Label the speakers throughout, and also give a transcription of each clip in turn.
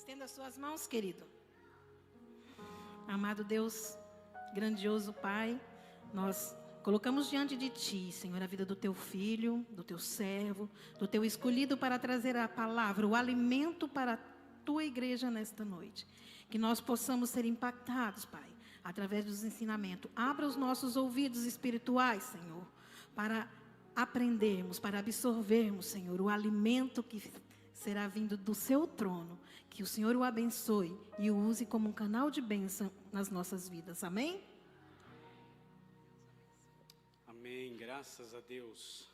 Speaker 1: Estenda as suas mãos, querido. Amado Deus, grandioso Pai, nós colocamos diante de Ti, Senhor, a vida do Teu filho, do Teu servo, do Teu escolhido para trazer a palavra, o alimento para a Tua igreja nesta noite. Que nós possamos ser impactados, Pai, através dos ensinamentos. Abra os nossos ouvidos espirituais, Senhor, para aprendermos, para absorvermos, Senhor, o alimento que será vindo do Seu trono. Que o Senhor o abençoe e o use como um canal de bênção nas nossas vidas. Amém?
Speaker 2: Amém, graças a Deus.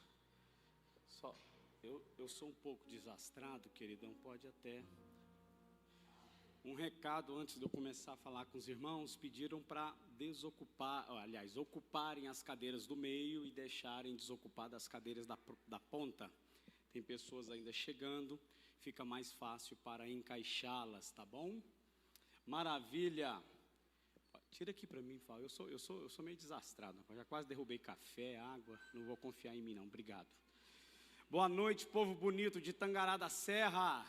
Speaker 2: Eu sou um pouco desastrado, queridão, pode até. Um recado antes de eu começar a falar com os irmãos, pediram para ocuparem as cadeiras do meio e deixarem desocupadas as cadeiras da ponta. Tem pessoas ainda chegando, fica mais fácil para encaixá-las, tá bom? Maravilha! Tira aqui para mim, Fábio. Eu sou meio desastrado. Já quase derrubei café, água. Não vou confiar em mim, não. Obrigado. Boa noite, povo bonito de Tangará da Serra.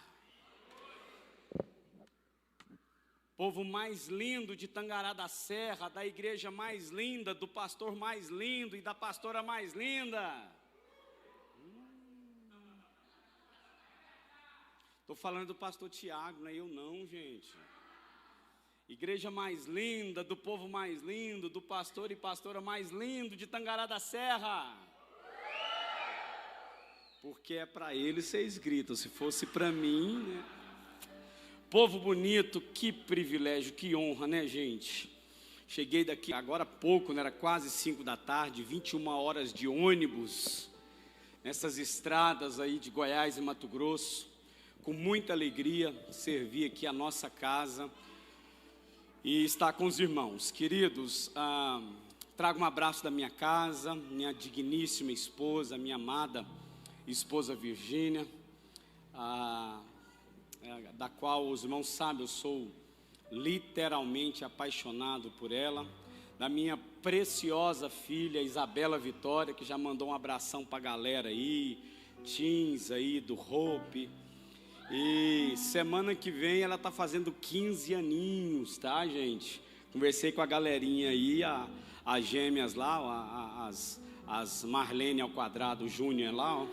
Speaker 2: Povo mais lindo de Tangará da Serra, da igreja mais linda, do pastor mais lindo e da pastora mais linda. Estou falando do pastor Tiago, não é eu não, gente. Igreja mais linda, do povo mais lindo, do pastor e pastora mais lindo de Tangará da Serra. Porque é para eles vocês gritam, se fosse para mim, né? Povo bonito, que privilégio, que honra, né, gente? Cheguei daqui agora há pouco, né, era quase 5 da tarde, 21 horas de ônibus, nessas estradas aí de Goiás e Mato Grosso, com muita alegria, servir aqui a nossa casa e estar com os irmãos. Queridos, trago um abraço da minha casa, minha digníssima esposa, minha amada esposa Virgínia, da qual os irmãos sabem, eu sou literalmente apaixonado por ela, da minha preciosa filha Isabela Vitória, que já mandou um abração para a galera aí, teens aí do Hope, e semana que vem ela está fazendo 15 aninhos, tá, gente? Conversei com a galerinha aí, as gêmeas lá, as Marlene ao quadrado, Júnior lá, ó.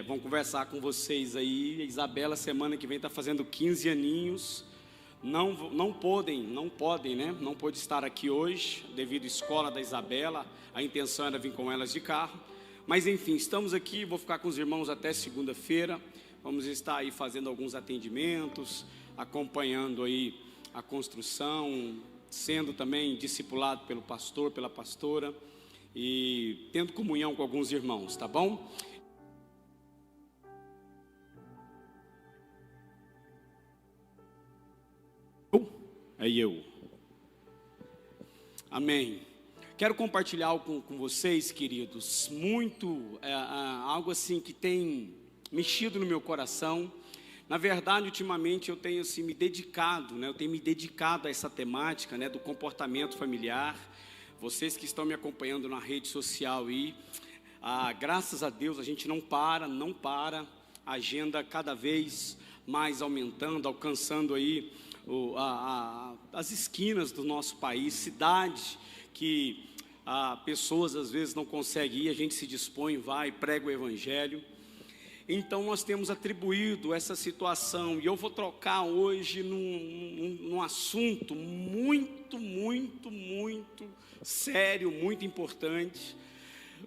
Speaker 2: Vão conversar com vocês aí. A Isabela semana que vem está fazendo 15 aninhos. Não podem, né? Não pôde estar aqui hoje devido à escola da Isabela. A intenção era vir com elas de carro. Mas enfim, estamos aqui, vou ficar com os irmãos até segunda-feira. Vamos estar aí fazendo alguns atendimentos, acompanhando aí a construção, sendo também discipulado pelo pastor, pela pastora e tendo comunhão com alguns irmãos, tá bom? Eu. Amém. Quero compartilhar algo com vocês, queridos, algo assim que tem mexido no meu coração. Na verdade, ultimamente eu tenho assim, me dedicado a essa temática, né, do comportamento familiar. Vocês que estão me acompanhando na rede social aí, graças a Deus a gente não para, a agenda cada vez mais aumentando, alcançando aí as esquinas do nosso país, cidade que pessoas às vezes não conseguem ir, a gente se dispõe, vai, prega o evangelho. Então nós temos atribuído essa situação, e eu vou trocar hoje num assunto muito sério, muito importante.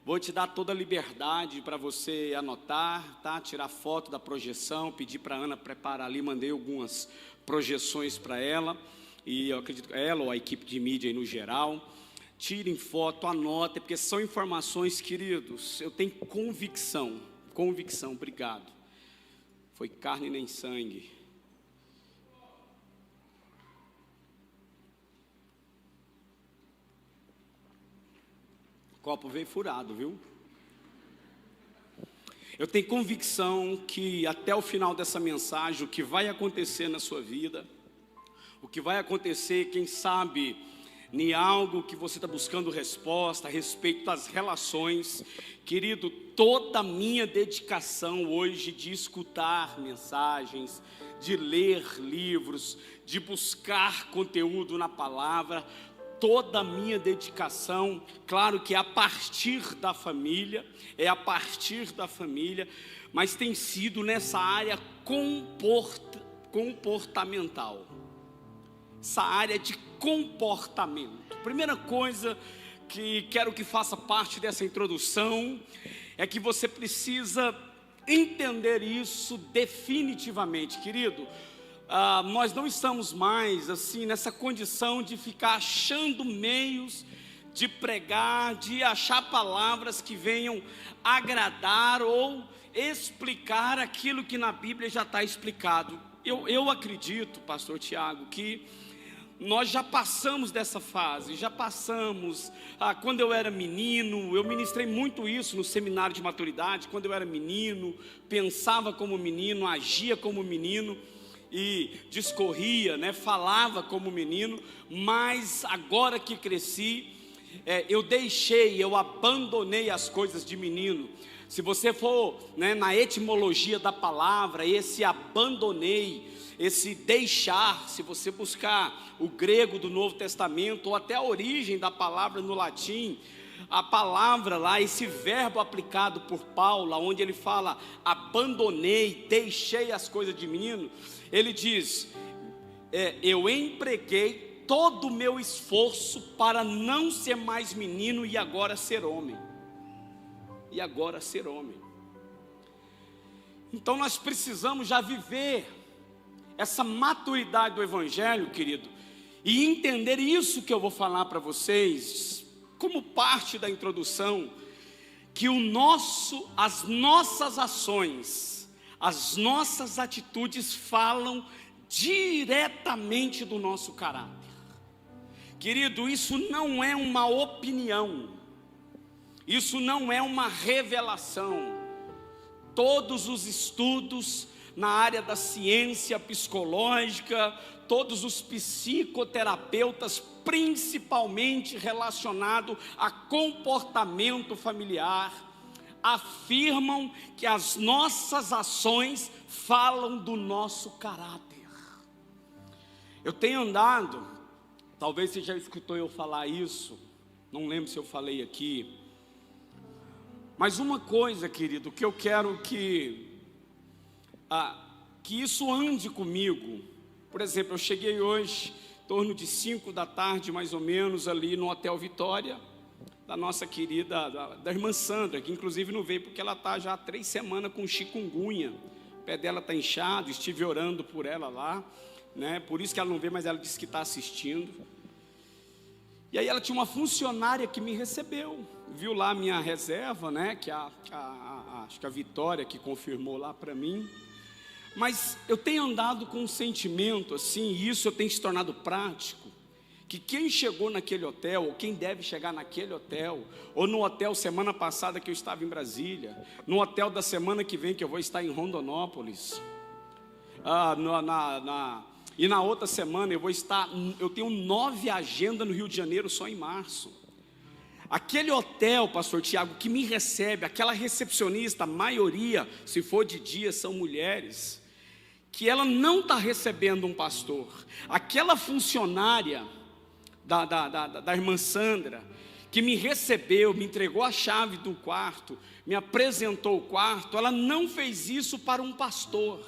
Speaker 2: Vou te dar toda a liberdade para você anotar, tá? Tirar foto da projeção, pedir para a Ana preparar ali, mandei algumas projeções para ela, e eu acredito que ela ou a equipe de mídia aí no geral. Tirem foto, anotem, porque são informações, queridos, eu tenho convicção, obrigado. Foi carne nem sangue. O copo veio furado, viu? Eu tenho convicção que até o final dessa mensagem, o que vai acontecer na sua vida, o que vai acontecer, quem sabe, em algo que você está buscando resposta a respeito das relações, querido, toda a minha dedicação hoje de escutar mensagens, de ler livros, de buscar conteúdo na palavra, toda a minha dedicação, claro que é a partir da família, mas tem sido nessa área comportamental, essa área de comportamento. Primeira coisa que quero que faça parte dessa introdução é que você precisa entender isso definitivamente, querido. Nós não estamos mais assim nessa condição de ficar achando meios de pregar, de achar palavras que venham agradar ou explicar aquilo que na Bíblia já está explicado. Eu acredito, pastor Tiago, que nós já passamos dessa fase, quando eu era menino, eu ministrei muito isso no seminário de maturidade. Quando eu era menino, pensava como menino, agia como menino e discorria, falava como menino, mas agora que cresci, eu abandonei as coisas de menino. Se você for na etimologia da palavra, esse abandonei, esse deixar, se você buscar o grego do Novo Testamento, ou até a origem da palavra no latim, a palavra lá, esse verbo aplicado por Paulo, onde ele fala, abandonei, deixei as coisas de menino, ele diz, eu empreguei todo o meu esforço para não ser mais menino e agora ser homem. Então nós precisamos já viver essa maturidade do Evangelho, querido, e entender isso que eu vou falar para vocês, como parte da introdução, que as nossas ações, as nossas atitudes falam diretamente do nosso caráter. Querido, isso não é uma opinião, isso não é uma revelação. Todos os estudos na área da ciência psicológica, todos os psicoterapeutas, principalmente relacionado a comportamento familiar, afirmam que as nossas ações falam do nosso caráter. Eu tenho andado, talvez você já escutou eu falar isso, não lembro se eu falei aqui, mas uma coisa, querido, que eu quero que isso ande comigo. Por exemplo, eu cheguei hoje, em torno de 5 da tarde, mais ou menos, ali no Hotel Vitória, da nossa querida, da irmã Sandra, que inclusive não veio porque ela está já há 3 semanas com chikungunya, o pé dela está inchado, estive orando por ela lá, por isso que ela não veio, mas ela disse que está assistindo. E aí ela tinha uma funcionária que me recebeu, viu lá a minha reserva, que acho que a Vitória que confirmou lá para mim. Mas eu tenho andado com um sentimento assim, e isso eu tenho se tornado prático, que quem chegou naquele hotel, ou quem deve chegar naquele hotel, ou no hotel semana passada que eu estava em Brasília, no hotel da semana que vem que eu vou estar em Rondonópolis, e na outra semana eu tenho 9 agendas no Rio de Janeiro só em março. Aquele hotel, pastor Tiago, que me recebe, aquela recepcionista, a maioria, se for de dia, são mulheres, que ela não está recebendo um pastor. Aquela funcionária da irmã Sandra, que me recebeu, me entregou a chave do quarto, me apresentou o quarto, ela não fez isso para um pastor.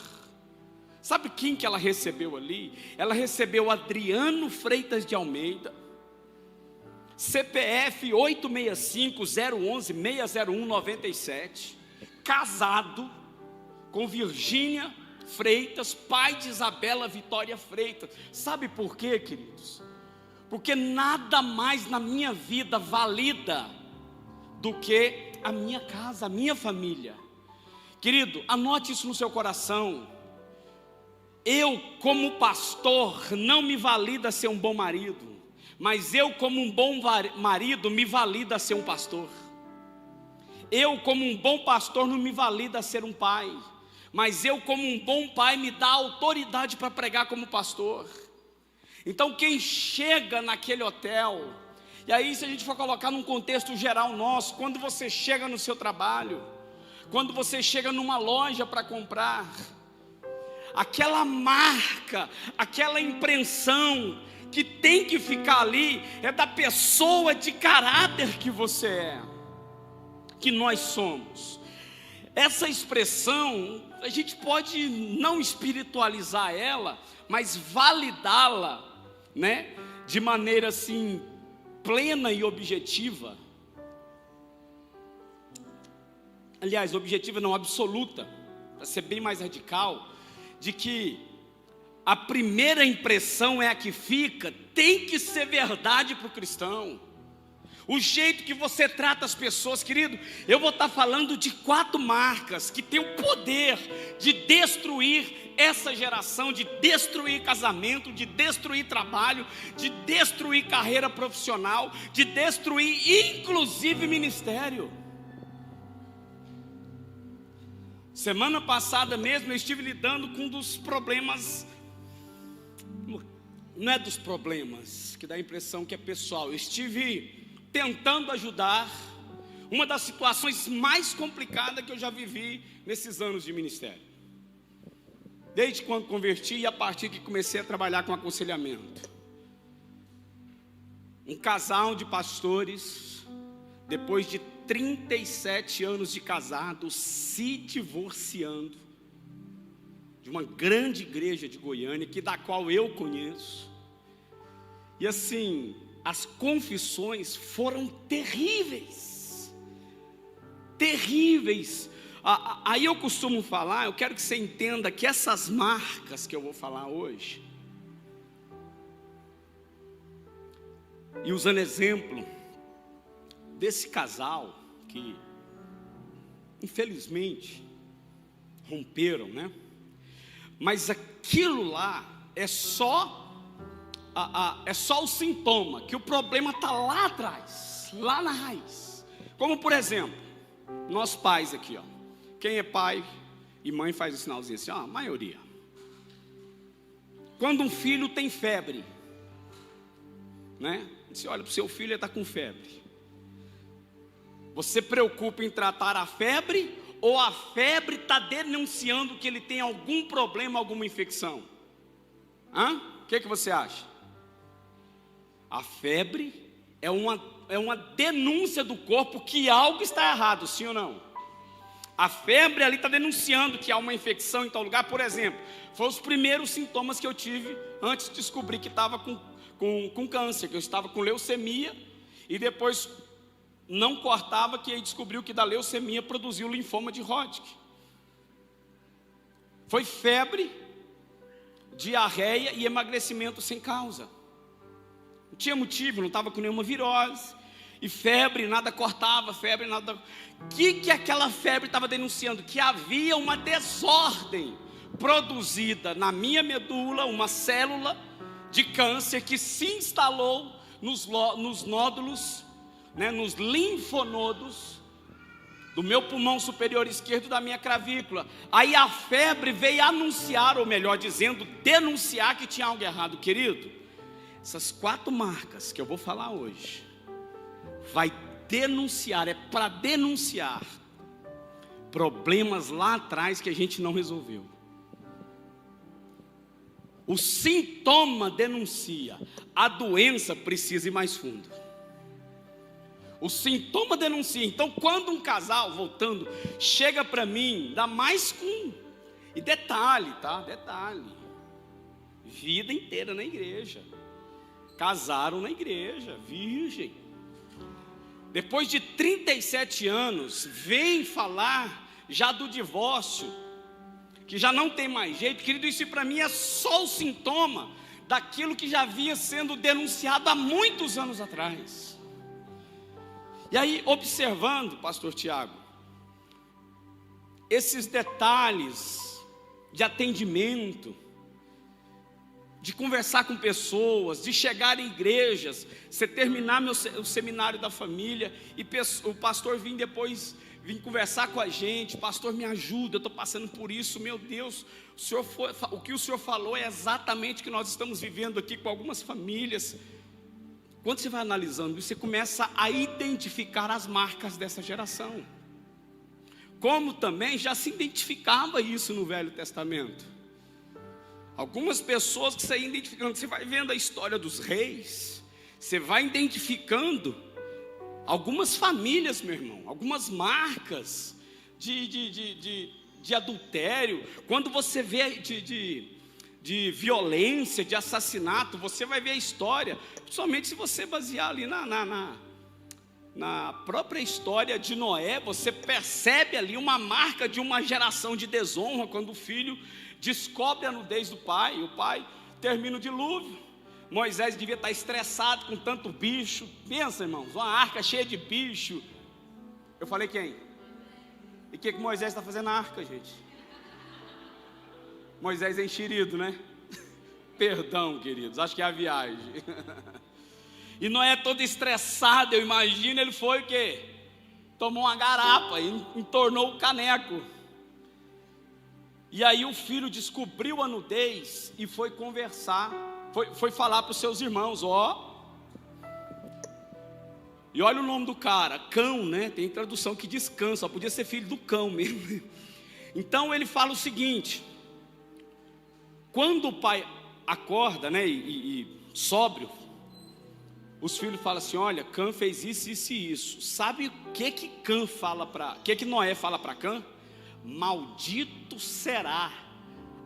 Speaker 2: Sabe quem que ela recebeu ali? Ela recebeu Adriano Freitas de Almeida, CPF 865-011-601-97, casado com Virgínia Freitas, pai de Isabela Vitória Freitas. Sabe por quê, queridos? Porque nada mais na minha vida valida do que a minha casa, a minha família. Querido, anote isso no seu coração. Eu, como pastor, não me valida ser um bom marido, mas eu, como um bom marido, me valida ser um pastor. Eu, como um bom pastor, não me valida ser um pai, mas eu, como um bom pai, me dá autoridade para pregar como pastor. Então quem chega naquele hotel, e aí se a gente for colocar num contexto geral nosso, quando você chega no seu trabalho, quando você chega numa loja para comprar, aquela marca, aquela impressão que tem que ficar ali, é da pessoa de caráter que você é, que nós somos. Essa expressão, a gente pode não espiritualizar ela, mas validá-la, né, de maneira assim, plena e objetiva. Aliás, objetiva não, absoluta, para ser bem mais radical, de que a primeira impressão é a que fica, tem que ser verdade para o cristão. O jeito que você trata as pessoas, querido, eu vou estar falando de 4 marcas que têm o poder de destruir essa geração, de destruir casamento, de destruir trabalho, de destruir carreira profissional, de destruir inclusive ministério. Semana passada mesmo eu estive lidando com um dos problemas, não é dos problemas, que dá a impressão que é pessoal, eu estive tentando ajudar uma das situações mais complicadas que eu já vivi nesses anos de ministério. Desde quando converti e a partir que comecei a trabalhar com aconselhamento. Um casal de pastores, depois de 37 anos de casado, se divorciando, de uma grande igreja de Goiânia, da qual eu conheço. E assim, as confissões foram terríveis, terríveis. Aí eu costumo falar, eu quero que você entenda que essas marcas que eu vou falar hoje, e usando exemplo desse casal que infelizmente romperam, né? Mas aquilo lá é só o sintoma, que o problema está lá atrás, lá na raiz. Como por exemplo, nós pais aqui, ó. Quem é pai e mãe faz o sinalzinho assim, ó, a maioria. Quando um filho tem febre, né? Você olha para o seu filho, ele está com febre. Você preocupa em tratar a febre, ou a febre está denunciando que ele tem algum problema, alguma infecção? O que você acha? A febre é uma denúncia do corpo que algo está errado, sim ou não? A febre ali está denunciando que há uma infecção em tal lugar. Por exemplo, foram os primeiros sintomas que eu tive antes de descobrir que estava com câncer, que eu estava com leucemia, e depois não cortava, que aí descobriu que da leucemia produziu linfoma de Hodgkin. Foi febre, diarreia e emagrecimento sem causa. Não tinha motivo, não estava com nenhuma virose. E febre, nada cortava, febre, nada... O que aquela febre estava denunciando? Que havia uma desordem produzida na minha medula, uma célula de câncer que se instalou nos nódulos, né, nos linfonodos do meu pulmão superior esquerdo, da minha clavícula. Aí a febre veio anunciar, ou melhor dizendo, denunciar que tinha algo errado. Querido, essas 4 marcas que eu vou falar hoje, vai denunciar, é para denunciar problemas lá atrás que a gente não resolveu. O sintoma denuncia, a doença precisa ir mais fundo. O sintoma denuncia. Então quando um casal, voltando, chega para mim, ainda mais com... E detalhe, tá? Detalhe. Vida inteira na igreja. Casaram na igreja, virgem. Depois de 37 anos, vem falar já do divórcio, que já não tem mais jeito. Querido, isso para mim é só o sintoma daquilo que já vinha sendo denunciado há muitos anos atrás. E aí, observando, pastor Tiago, esses detalhes de atendimento, de conversar com pessoas, de chegar em igrejas, você terminar o seminário da família, e o pastor vir conversar com a gente, pastor, me ajuda, eu estou passando por isso, meu Deus, O que o Senhor falou é exatamente o que nós estamos vivendo aqui com algumas famílias. Quando você vai analisando isso, você começa a identificar as marcas dessa geração. Como também já se identificava isso no Velho Testamento. Algumas pessoas que você ia identificando, você vai vendo a história dos reis, você vai identificando algumas famílias, meu irmão, algumas marcas de adultério. Quando você vê de violência, de assassinato, você vai ver a história, principalmente se você basear ali na própria história de Noé, você percebe ali uma marca de uma geração de desonra, quando o filho descobre a nudez do pai, o pai termina o dilúvio. Moisés devia estar estressado com tanto bicho. Pensa, irmãos, uma arca cheia de bicho. Eu falei quem? E o que Moisés está fazendo na arca, gente? Moisés é enxerido, né? Perdão, queridos, acho que é a viagem. E Noé todo estressado, eu imagino, ele foi o quê? Tomou uma garapa e entornou o caneco. E aí o filho descobriu a nudez e foi conversar, foi falar para os seus irmãos, E olha o nome do cara, Cão, né? Tem tradução que diz Cão, só podia ser filho do cão mesmo. Então ele fala o seguinte: quando o pai acorda, né, e sóbrio, os filhos falam assim: olha, Cã fez isso, isso e isso. Sabe o que Cã fala que Noé fala para Cã? Maldito será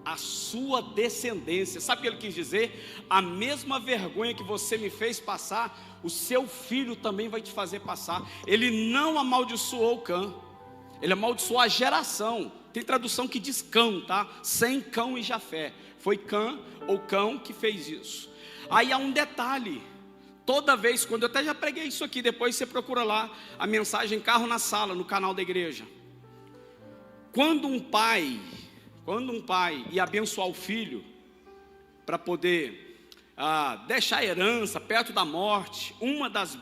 Speaker 2: a sua descendência. Sabe o que ele quis dizer? A mesma vergonha que você me fez passar, o seu filho também vai te fazer passar. Ele não amaldiçoou Cã, ele amaldiçoou a geração. Tem tradução que diz Cão, tá? Sem Cão e Jafé. Foi Cã ou Cão que fez isso. Aí há um detalhe. Toda vez, quando eu até já preguei isso aqui, depois você procura lá a mensagem Carro na Sala, no canal da igreja. Quando um pai ia abençoar o filho, para poder deixar a herança perto da morte, uma das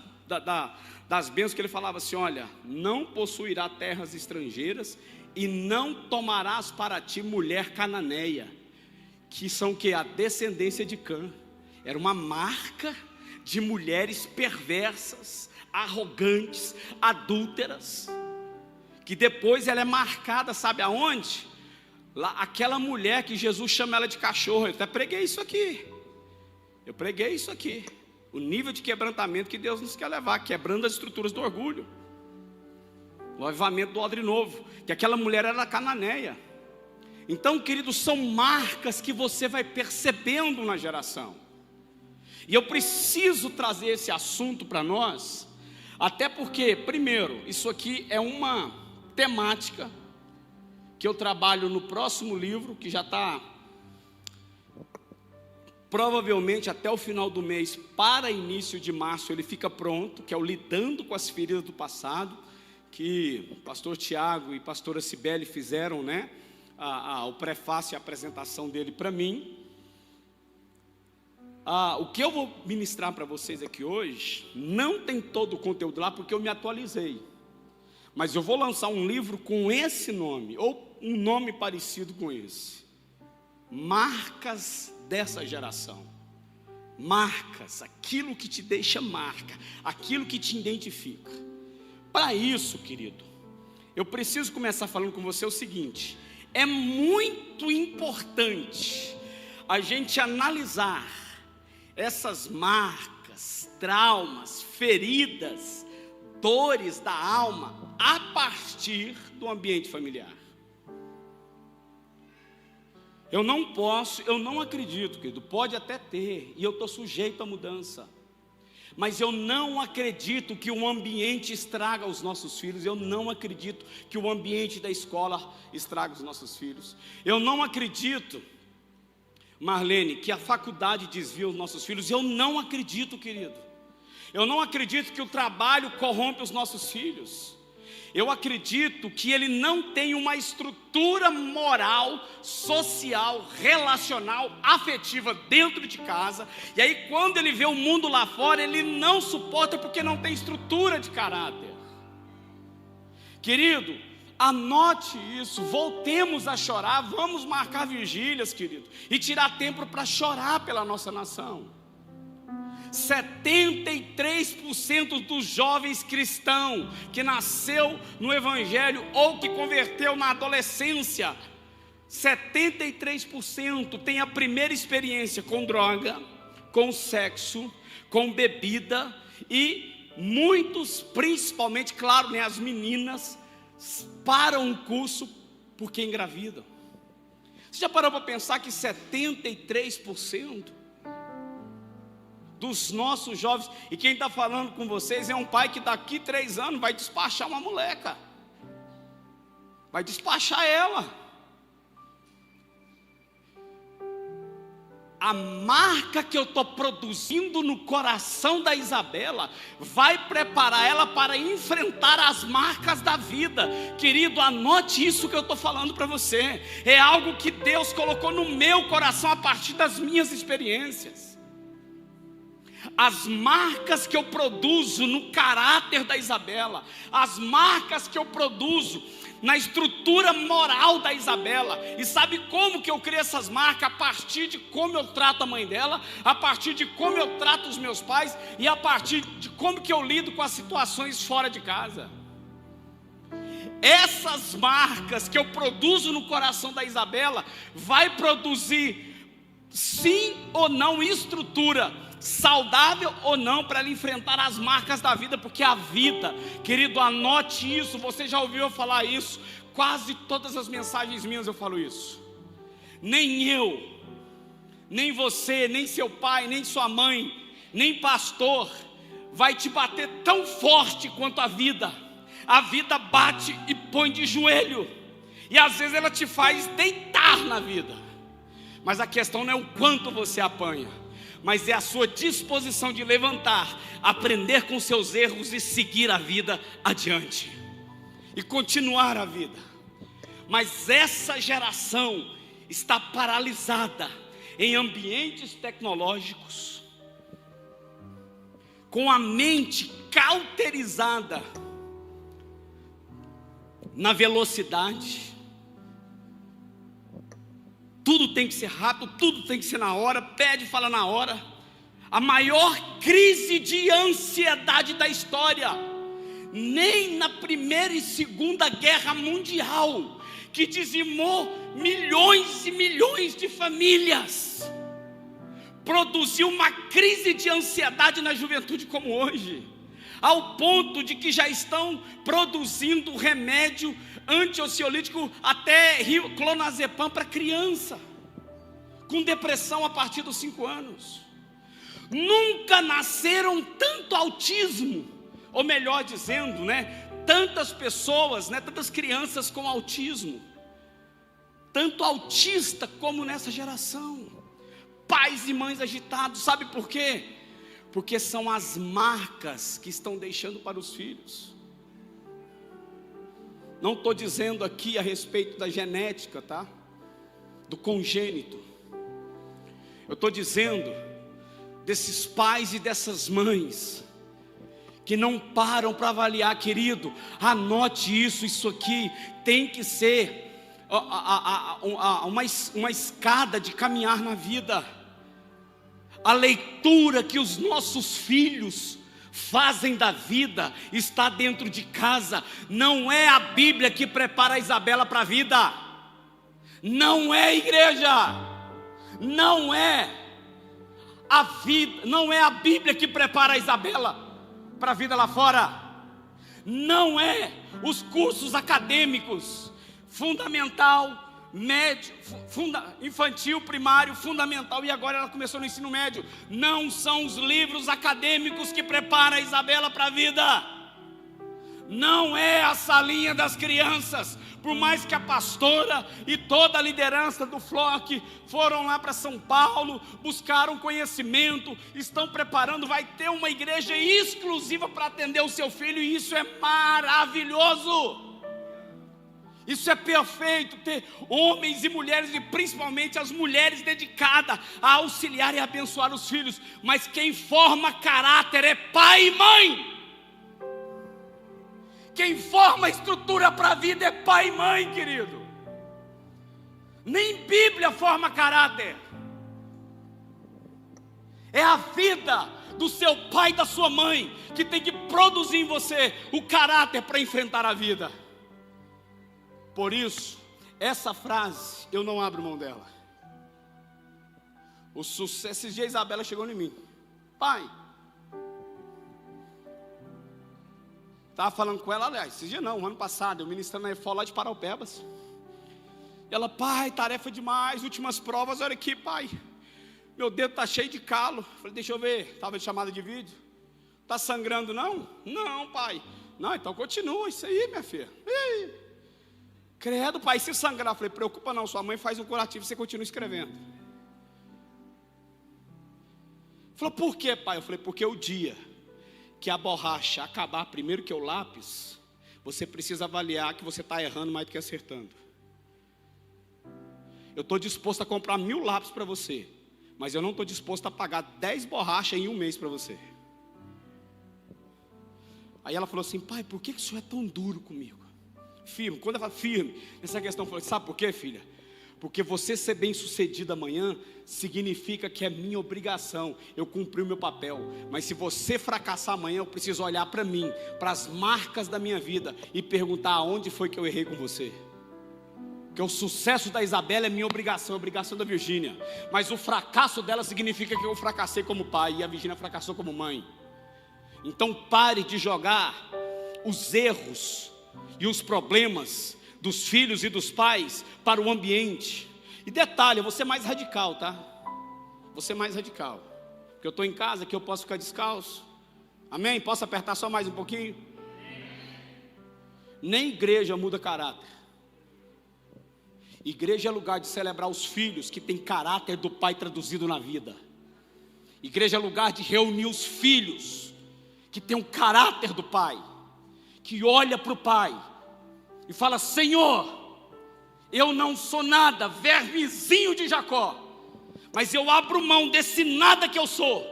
Speaker 2: bênçãos que ele falava assim: olha, não possuirá terras estrangeiras e não tomarás para ti mulher cananeia, que são o que? A descendência de Cã. Era uma marca de mulheres perversas, arrogantes, adúlteras, que depois ela é marcada, sabe aonde? Lá, aquela mulher que Jesus chama ela de cachorro. Eu até preguei isso aqui. O nível de quebrantamento que Deus nos quer levar, quebrando as estruturas do orgulho. O avivamento do odre novo, que aquela mulher era cananeia. Então, queridos, são marcas que você vai percebendo na geração. E eu preciso trazer esse assunto para nós, até porque, primeiro, isso aqui é uma temática que eu trabalho no próximo livro, que já está provavelmente até o final do mês, para início de março ele fica pronto, que é o Lidando com as Feridas do Passado, que o pastor Tiago e a pastora Cibele fizeram, né, o prefácio e a apresentação dele para mim. O que eu vou ministrar para vocês aqui hoje, não tem todo o conteúdo lá, porque eu me atualizei. Mas eu vou lançar um livro com esse nome, ou um nome parecido com esse. Marcas dessa geração. Marcas, aquilo que te deixa marca, aquilo que te identifica. Para isso, querido, eu preciso começar falando com você o seguinte: é muito importante a gente analisar essas marcas, traumas, feridas, dores da alma a partir do ambiente familiar. Eu não acredito, querido, pode até ter, e eu estou sujeito à mudança, mas eu não acredito que o ambiente estraga os nossos filhos. Eu não acredito que o ambiente da escola estraga os nossos filhos. Eu não acredito, Marlene, que a faculdade desvia os nossos filhos. Eu não acredito, querido. Eu não acredito que o trabalho corrompe os nossos filhos. Eu acredito que ele não tem uma estrutura moral, social, relacional, afetiva dentro de casa. E aí quando ele vê o mundo lá fora, ele não suporta porque não tem estrutura de caráter. Querido, Anote isso, voltemos a chorar, vamos marcar vigílias, querido, e tirar tempo para chorar pela nossa nação. 73% dos jovens cristãos que nasceu no Evangelho ou que converteu na adolescência, 73% tem a primeira experiência com droga, com sexo, com bebida, e muitos, principalmente, claro, né, as meninas, param um curso porque engravidam. Você já parou para pensar que 73% dos nossos jovens, e quem está falando com vocês é um pai que daqui 3 anos vai despachar uma moleca, vai despachar ela. A marca que eu estou produzindo no coração da Isabela vai preparar ela para enfrentar as marcas da vida. Querido, anote isso que eu estou falando para você. É algo que Deus colocou no meu coração a partir das minhas experiências. As marcas que eu produzo no caráter da Isabela, as marcas que eu produzo na estrutura moral da Isabela. E sabe como que eu crio essas marcas? A partir de como eu trato a mãe dela, a partir de como eu trato os meus pais, e a partir de como que eu lido com as situações fora de casa. Essas marcas que eu produzo no coração da Isabela vai produzir, sim ou não, estrutura saudável ou não, para ela enfrentar as marcas da vida, porque a vida, querido, anote isso, você já ouviu eu falar isso, quase todas as mensagens minhas eu falo isso. Nem eu, nem você, nem seu pai, nem sua mãe, nem pastor vai te bater tão forte quanto a vida. A vida bate e põe de joelho, e às vezes ela te faz deitar na vida, mas a questão não é o quanto você apanha, mas é a sua disposição de levantar, aprender com seus erros e seguir a vida adiante, e continuar a vida. Mas essa geração está paralisada em ambientes tecnológicos, com a mente cauterizada na velocidade. Tudo tem que ser rápido, tudo tem que ser na hora, pede e fala na hora. A maior crise de ansiedade da história, nem na Primeira e Segunda Guerra Mundial, que dizimou milhões e milhões de famílias, produziu uma crise de ansiedade na juventude como hoje, ao ponto de que já estão produzindo remédio anti-ansiolítico, até clonazepam para criança com depressão a partir dos 5 anos. Nunca nasceram tanto autismo, ou melhor dizendo, tantas pessoas, tantas crianças com autismo, tanto autista como nessa geração. Pais e mães agitados, sabe por quê? Porque são as marcas que estão deixando para os filhos. Não estou dizendo aqui a respeito da genética, tá? Do congênito. Eu estou dizendo desses pais e dessas mães que não param para avaliar, querido. Anote isso aqui tem que ser uma escada de caminhar na vida. A leitura que os nossos filhos fazem da vida está dentro de casa. Não é a Bíblia que prepara a Isabela para a vida. Não é, igreja. Não é a vida, não é a Bíblia que prepara a Isabela para a vida lá fora. Não é os cursos acadêmicos, fundamental, médio, infantil, primário, fundamental, e agora ela começou no ensino médio. Não são os livros acadêmicos que preparam a Isabela para a vida. Não é a salinha das crianças. Por mais que a pastora e toda a liderança do FLOC foram lá para São Paulo, buscaram conhecimento, estão preparando, vai ter uma igreja exclusiva para atender o seu filho, e isso é maravilhoso. Isso é perfeito, ter homens e mulheres, e principalmente as mulheres dedicadas a auxiliar e abençoar os filhos. Mas quem forma caráter é pai e mãe. Quem forma a estrutura para a vida é pai e mãe, querido. Nem Bíblia forma caráter. É a vida do seu pai e da sua mãe que tem que produzir em você o caráter para enfrentar a vida. Por isso, essa frase, eu não abro mão dela. O sucesso, esses dias a Isabela chegou em mim. Pai, estava falando com ela, aliás, esses dias não, ano passado, eu ministrando na EFO lá de Paraupebas. E ela, pai, tarefa demais, últimas provas, olha aqui, pai. Meu dedo está cheio de calo. Falei, deixa eu ver, estava de chamada de vídeo. Está sangrando não? Não, pai. Não, então continua, isso aí, minha filha. Ih, credo, pai, se sangrar. Falei, preocupa não, sua mãe faz um curativo e você continua escrevendo. Falou, por quê, pai? Eu falei, porque o dia que a borracha acabar primeiro que o lápis, você precisa avaliar que você está errando mais do que acertando. Eu estou disposto a comprar 1000 lápis para você, mas eu não estou disposto a pagar 10 borrachas em um mês para você. Aí ela falou assim, pai, por que o senhor é tão duro comigo? Firme, quando ela fala firme, nessa questão, eu falei, sabe por quê, filha? Porque você ser bem sucedido amanhã significa que é minha obrigação, eu cumpri o meu papel. Mas se você fracassar amanhã, eu preciso olhar para mim, para as marcas da minha vida e perguntar aonde foi que eu errei com você. Porque o sucesso da Isabela é minha obrigação, a obrigação da Virgínia. Mas o fracasso dela significa que eu fracassei como pai e a Virgínia fracassou como mãe. Então pare de jogar os erros e os problemas dos filhos e dos pais para o ambiente. E detalhe, eu vou ser mais radical, tá? Vou ser mais radical. Porque eu estou em casa, que eu posso ficar descalço. Amém? Posso apertar só mais um pouquinho? Nem igreja muda caráter. Igreja é lugar de celebrar os filhos que têm caráter do pai traduzido na vida. Igreja é lugar de reunir os filhos que têm o caráter do pai, que olha para o pai e fala, Senhor, eu não sou nada, vermezinho de Jacó, mas eu abro mão desse nada que eu sou,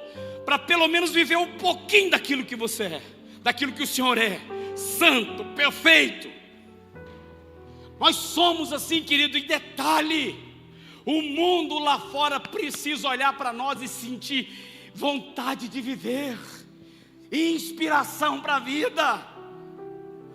Speaker 2: para pelo menos viver um pouquinho daquilo que você é, daquilo que o Senhor é, santo, perfeito. Nós somos assim, querido, e detalhe, o mundo lá fora precisa olhar para nós e sentir vontade de viver, inspiração para a vida.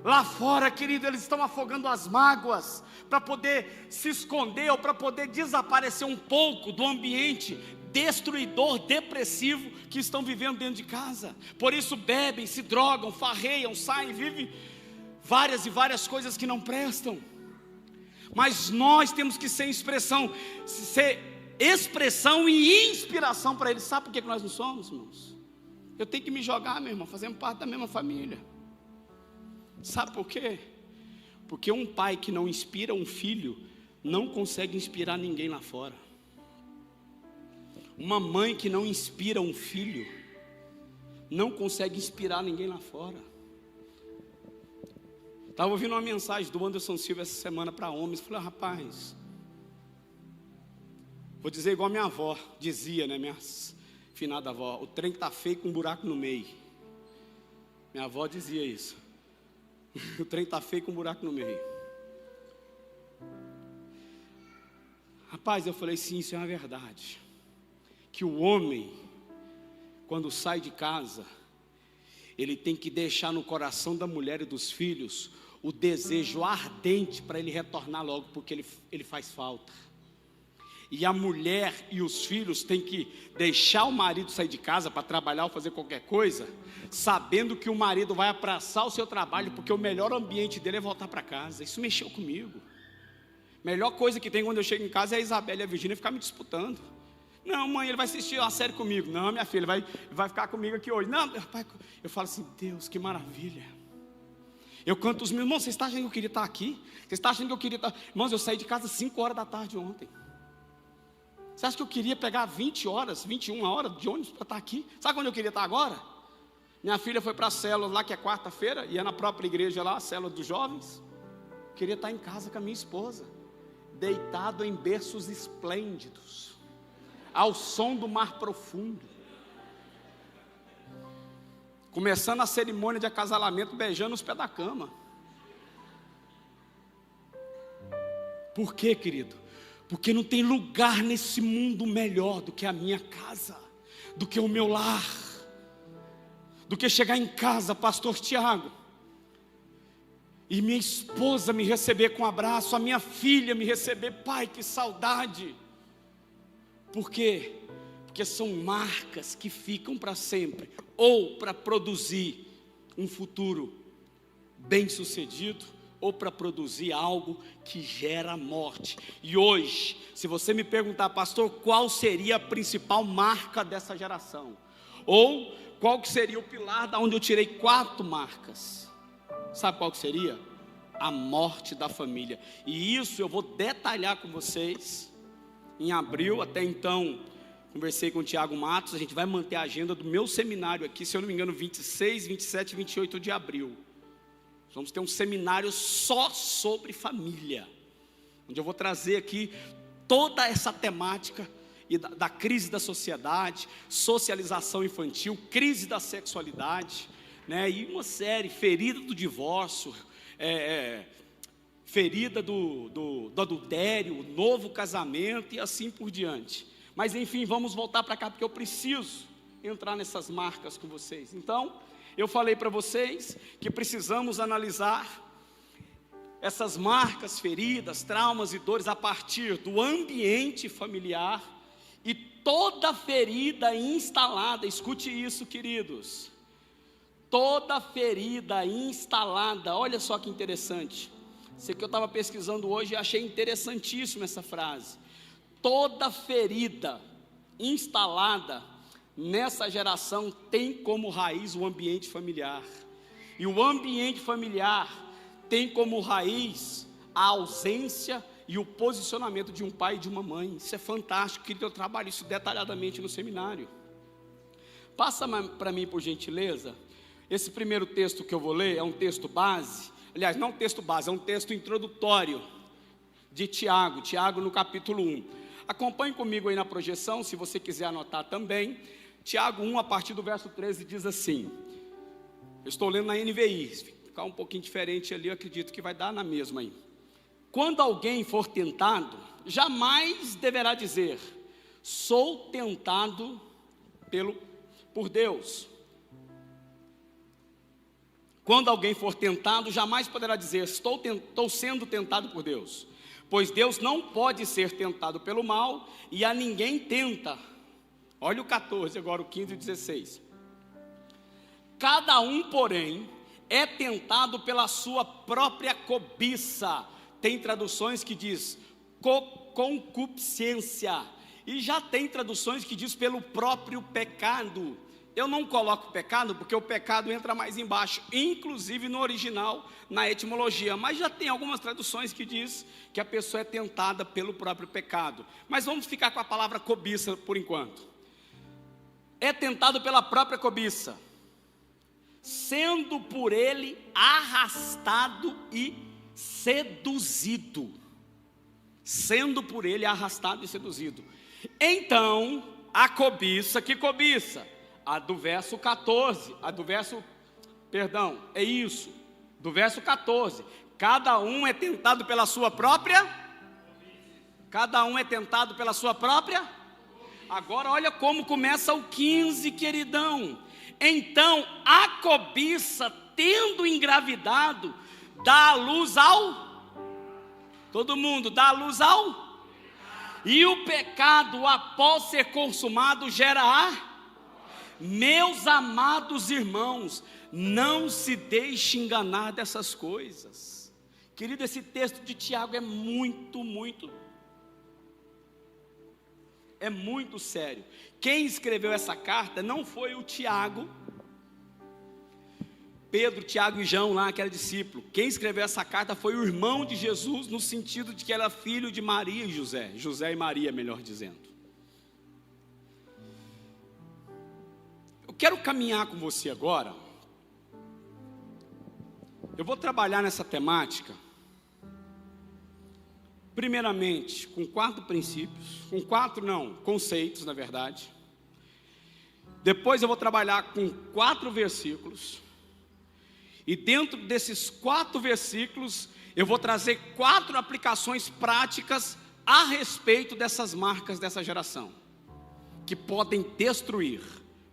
Speaker 2: Lá fora, querido, eles estão afogando as mágoas para poder se esconder ou para poder desaparecer um pouco do ambiente destruidor, depressivo que estão vivendo dentro de casa. Por isso bebem, se drogam, farreiam, saem, vivem várias e várias coisas que não prestam. Mas nós temos que ser expressão e inspiração para eles. Sabe por que nós não somos, irmãos? Eu tenho que me jogar, meu irmão, fazendo parte da mesma família. Sabe por quê? Porque um pai que não inspira um filho não consegue inspirar ninguém lá fora. Uma mãe que não inspira um filho não consegue inspirar ninguém lá fora. Estava ouvindo uma mensagem do Anderson Silva essa semana para homens. Falei, rapaz, vou dizer igual minha avó dizia, né, minha finada avó, o trem está feio com um buraco no meio. Minha avó dizia isso. O trem está feio com um buraco no meio. Rapaz, eu falei, sim, isso é uma verdade. Que o homem, quando sai de casa, ele tem que deixar no coração da mulher e dos filhos o desejo ardente para ele retornar logo, porque ele faz falta. E a mulher e os filhos têm que deixar o marido sair de casa para trabalhar ou fazer qualquer coisa, sabendo que o marido vai abraçar o seu trabalho, porque o melhor ambiente dele é voltar para casa. Isso mexeu comigo. Melhor coisa que tem quando eu chego em casa é a Isabela e a Virgínia ficar me disputando. Não, mãe, ele vai assistir uma série comigo. Não, minha filha, vai ficar comigo aqui hoje. Não, pai, eu falo assim, Deus, que maravilha. Eu canto os meus, irmãos, vocês estão achando que eu queria estar aqui? Vocês estão achando que eu queria estar... Irmãos, eu saí de casa às 5 horas da tarde ontem. Você acha que eu queria pegar 20 horas, 21 horas de ônibus para estar aqui? Sabe onde eu queria estar agora? Minha filha foi para a célula lá, que é quarta-feira, e é na própria igreja lá, a célula dos jovens. Eu queria estar em casa com a minha esposa, deitado em berços esplêndidos, ao som do mar profundo, Começando a cerimônia de acasalamento, beijando os pés da cama. Por quê, querido? Porque não tem lugar nesse mundo melhor do que a minha casa, do que o meu lar, do que chegar em casa, pastor Tiago, e minha esposa me receber com um abraço, a minha filha me receber, pai, que saudade. Por quê? Porque são marcas que ficam para sempre, ou para produzir um futuro bem-sucedido, ou para produzir algo que gera morte. E hoje, se você me perguntar, pastor, qual seria a principal marca dessa geração? Ou qual que seria o pilar da onde eu tirei 4 marcas? Sabe qual que seria? A morte da família. E isso eu vou detalhar com vocês em abril. Até então, conversei com o Tiago Matos, a gente vai manter a agenda do meu seminário aqui, se eu não me engano, 26, 27 e 28 de abril. Vamos ter um seminário só sobre família, onde eu vou trazer aqui toda essa temática e da crise da sociedade, socialização infantil, crise da sexualidade, né, e uma série, ferida do divórcio, ferida do adultério, novo casamento e assim por diante. Mas enfim, vamos voltar para cá, porque eu preciso entrar nessas marcas com vocês. Então, eu falei para vocês que precisamos analisar essas marcas, feridas, traumas e dores a partir do ambiente familiar e toda ferida instalada. Escute isso, queridos. Toda ferida instalada, olha só que interessante. Isso que eu estava pesquisando hoje e achei interessantíssima essa frase. Toda ferida instalada nessa geração tem como raiz o ambiente familiar. E o ambiente familiar tem como raiz a ausência e o posicionamento de um pai e de uma mãe. Isso é fantástico, querido, eu trabalho isso detalhadamente no seminário. Passa para mim, por gentileza. Esse primeiro texto que eu vou ler é um texto base. Aliás, não é um texto base, é um texto introdutório de Tiago. Tiago no capítulo 1. Acompanhe comigo aí na projeção, se você quiser anotar também. Tiago 1, a partir do verso 13, diz assim. Eu estou lendo na NVI, se ficar um pouquinho diferente ali, eu acredito que vai dar na mesma aí. Quando alguém for tentado, jamais deverá dizer, sou tentado por Deus. Quando alguém for tentado, jamais poderá dizer, estou sendo tentado por Deus. Pois Deus não pode ser tentado pelo mal, e a ninguém tenta. Olha o 14, agora o 15 e o 16. Cada um, porém, é tentado pela sua própria cobiça. Tem traduções que diz concupiscência. E já tem traduções que diz pelo próprio pecado. Eu não coloco pecado porque o pecado entra mais embaixo, inclusive no original, na etimologia. Mas já tem algumas traduções que diz que a pessoa é tentada pelo próprio pecado. Mas vamos ficar com a palavra cobiça por enquanto. É tentado pela própria cobiça, sendo por ele arrastado e seduzido. Sendo por ele arrastado e seduzido. Então, a cobiça, que cobiça? A do verso 14, do verso 14, cada um é tentado pela sua própria, agora olha como começa o 15, queridão, então a cobiça, tendo engravidado, dá a luz todo mundo dá a luz e o pecado após ser consumado gera Meus amados irmãos, não se deixe enganar dessas coisas. Querido, esse texto de Tiago é muito sério. Quem escreveu essa carta não foi o Tiago, Pedro, Tiago e João lá, que era discípulo. Quem escreveu essa carta foi o irmão de Jesus, no sentido de que era filho de Maria e José e Maria, melhor dizendo. Quero caminhar com você agora. Eu vou trabalhar nessa temática, primeiramente, com 4 princípios, conceitos, na verdade. Depois eu vou trabalhar com 4 versículos. E dentro desses 4 versículos, eu vou trazer 4 aplicações práticas a respeito dessas marcas dessa geração, que podem destruir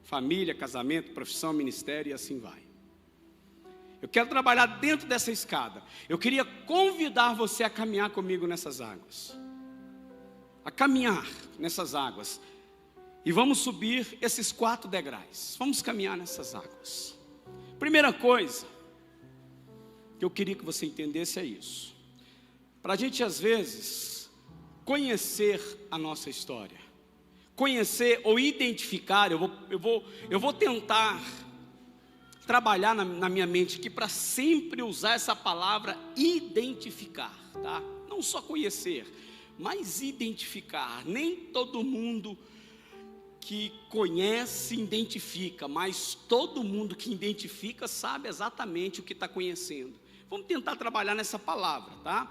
Speaker 2: família, casamento, profissão, ministério e assim vai. Eu quero trabalhar dentro dessa escada. Eu queria convidar você a caminhar comigo nessas águas. A caminhar nessas águas. E vamos subir esses 4 degraus. Vamos caminhar nessas águas. Primeira coisa que eu queria que você entendesse é isso. Para a gente, às vezes, conhecer a nossa história, conhecer ou identificar, eu vou tentar trabalhar na minha mente aqui para sempre usar essa palavra identificar, tá? Não só conhecer, mas identificar. Nem todo mundo que conhece identifica, mas todo mundo que identifica sabe exatamente o que está conhecendo. Vamos tentar trabalhar nessa palavra, tá?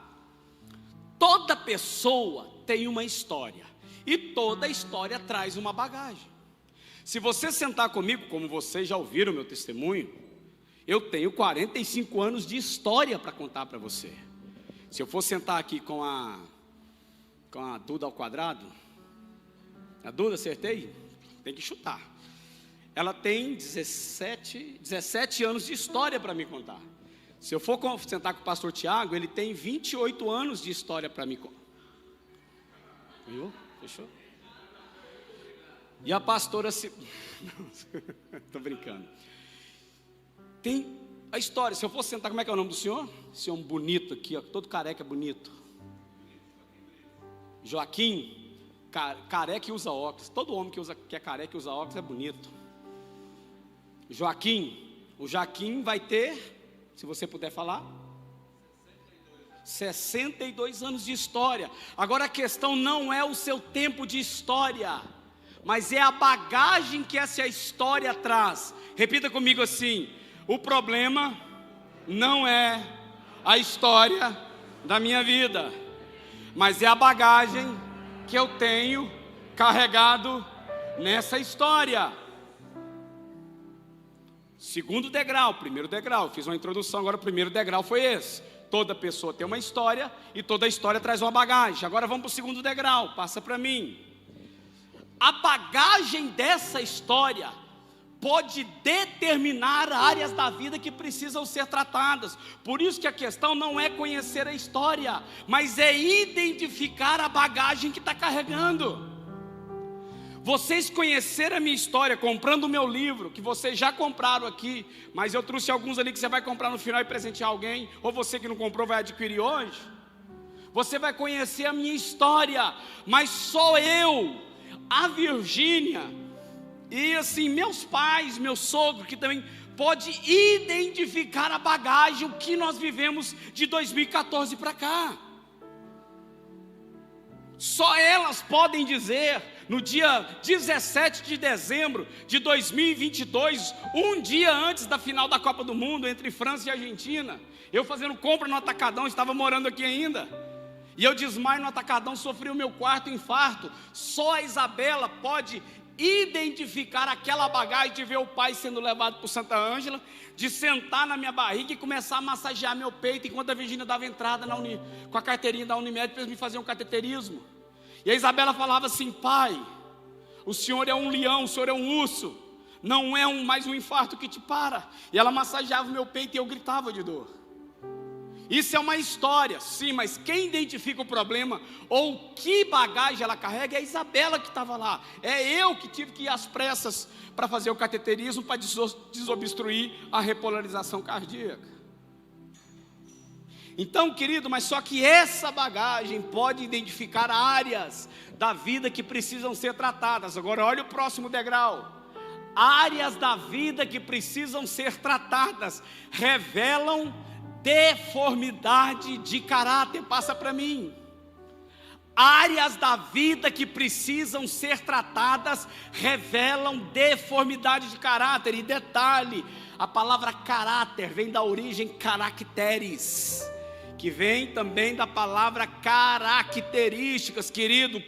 Speaker 2: Toda pessoa tem uma história, e toda história traz uma bagagem. Se você sentar comigo, como vocês já ouviram meu testemunho, eu tenho 45 anos de história para contar para você. Se eu for sentar aqui com a Duda ao quadrado, a Duda, acertei? Tem que chutar. Ela tem 17 anos de história para me contar. Se eu for sentar com o pastor Tiago, ele tem 28 anos de história para me contar. Viu? Fechou? E a pastora estou brincando. Tem a história. Se eu for sentar, como é que é o nome do senhor? Esse homem bonito aqui, ó, todo careca bonito. Joaquim, careca e usa óculos. Todo homem que é careca e usa óculos é bonito. Joaquim, o Joaquim vai ter, se você puder falar, 62 anos de história. Agora a questão não é o seu tempo de história, mas é a bagagem que essa história traz. Repita comigo assim: o problema não é a história da minha vida, mas é a bagagem que eu tenho carregado nessa história. Segundo degrau, primeiro degrau, fiz uma introdução, agora o primeiro degrau foi esse. Toda pessoa tem uma história e toda história traz uma bagagem. Agora vamos para o segundo degrau, passa para mim. A bagagem dessa história pode determinar áreas da vida que precisam ser tratadas. Por isso que a questão não é conhecer a história, mas é identificar a bagagem que está carregando. Vocês conheceram a minha história comprando o meu livro, que vocês já compraram aqui, mas eu trouxe alguns ali que você vai comprar no final e presentear alguém, ou você que não comprou vai adquirir hoje. Você vai conhecer a minha história, mas só eu, a Virgínia, e assim, meus pais, meu sogro, que também pode identificar a bagagem, o que nós vivemos de 2014 para cá. Só elas podem dizer, no dia 17 de dezembro de 2022, um dia antes da final da Copa do Mundo, entre França e Argentina, eu fazendo compra no Atacadão, estava morando aqui ainda, e eu desmaio no Atacadão, sofri o meu 4º infarto. Só a Isabela pode identificar aquela bagagem de ver o pai sendo levado para Santa Ângela, de sentar na minha barriga e começar a massagear meu peito, enquanto a Virgínia dava entrada com a carteirinha da Unimed para eles me fazerem um cateterismo. E a Isabela falava assim: pai, o senhor é um leão, o senhor é um urso, não é mais um infarto que te para. E ela massageava o meu peito e eu gritava de dor. Isso é uma história, sim, mas quem identifica o problema ou que bagagem ela carrega é a Isabela que estava lá. É eu que tive que ir às pressas para fazer o cateterismo, para desobstruir a repolarização cardíaca. Então, querido, mas só que essa bagagem pode identificar áreas da vida que precisam ser tratadas. Agora olha o próximo degrau. Áreas da vida que precisam ser tratadas revelam deformidade de caráter. Passa para mim. Áreas da vida que precisam ser tratadas revelam deformidade de caráter. E detalhe, a palavra caráter vem da origem caracteres, que vem também da palavra características. Querido,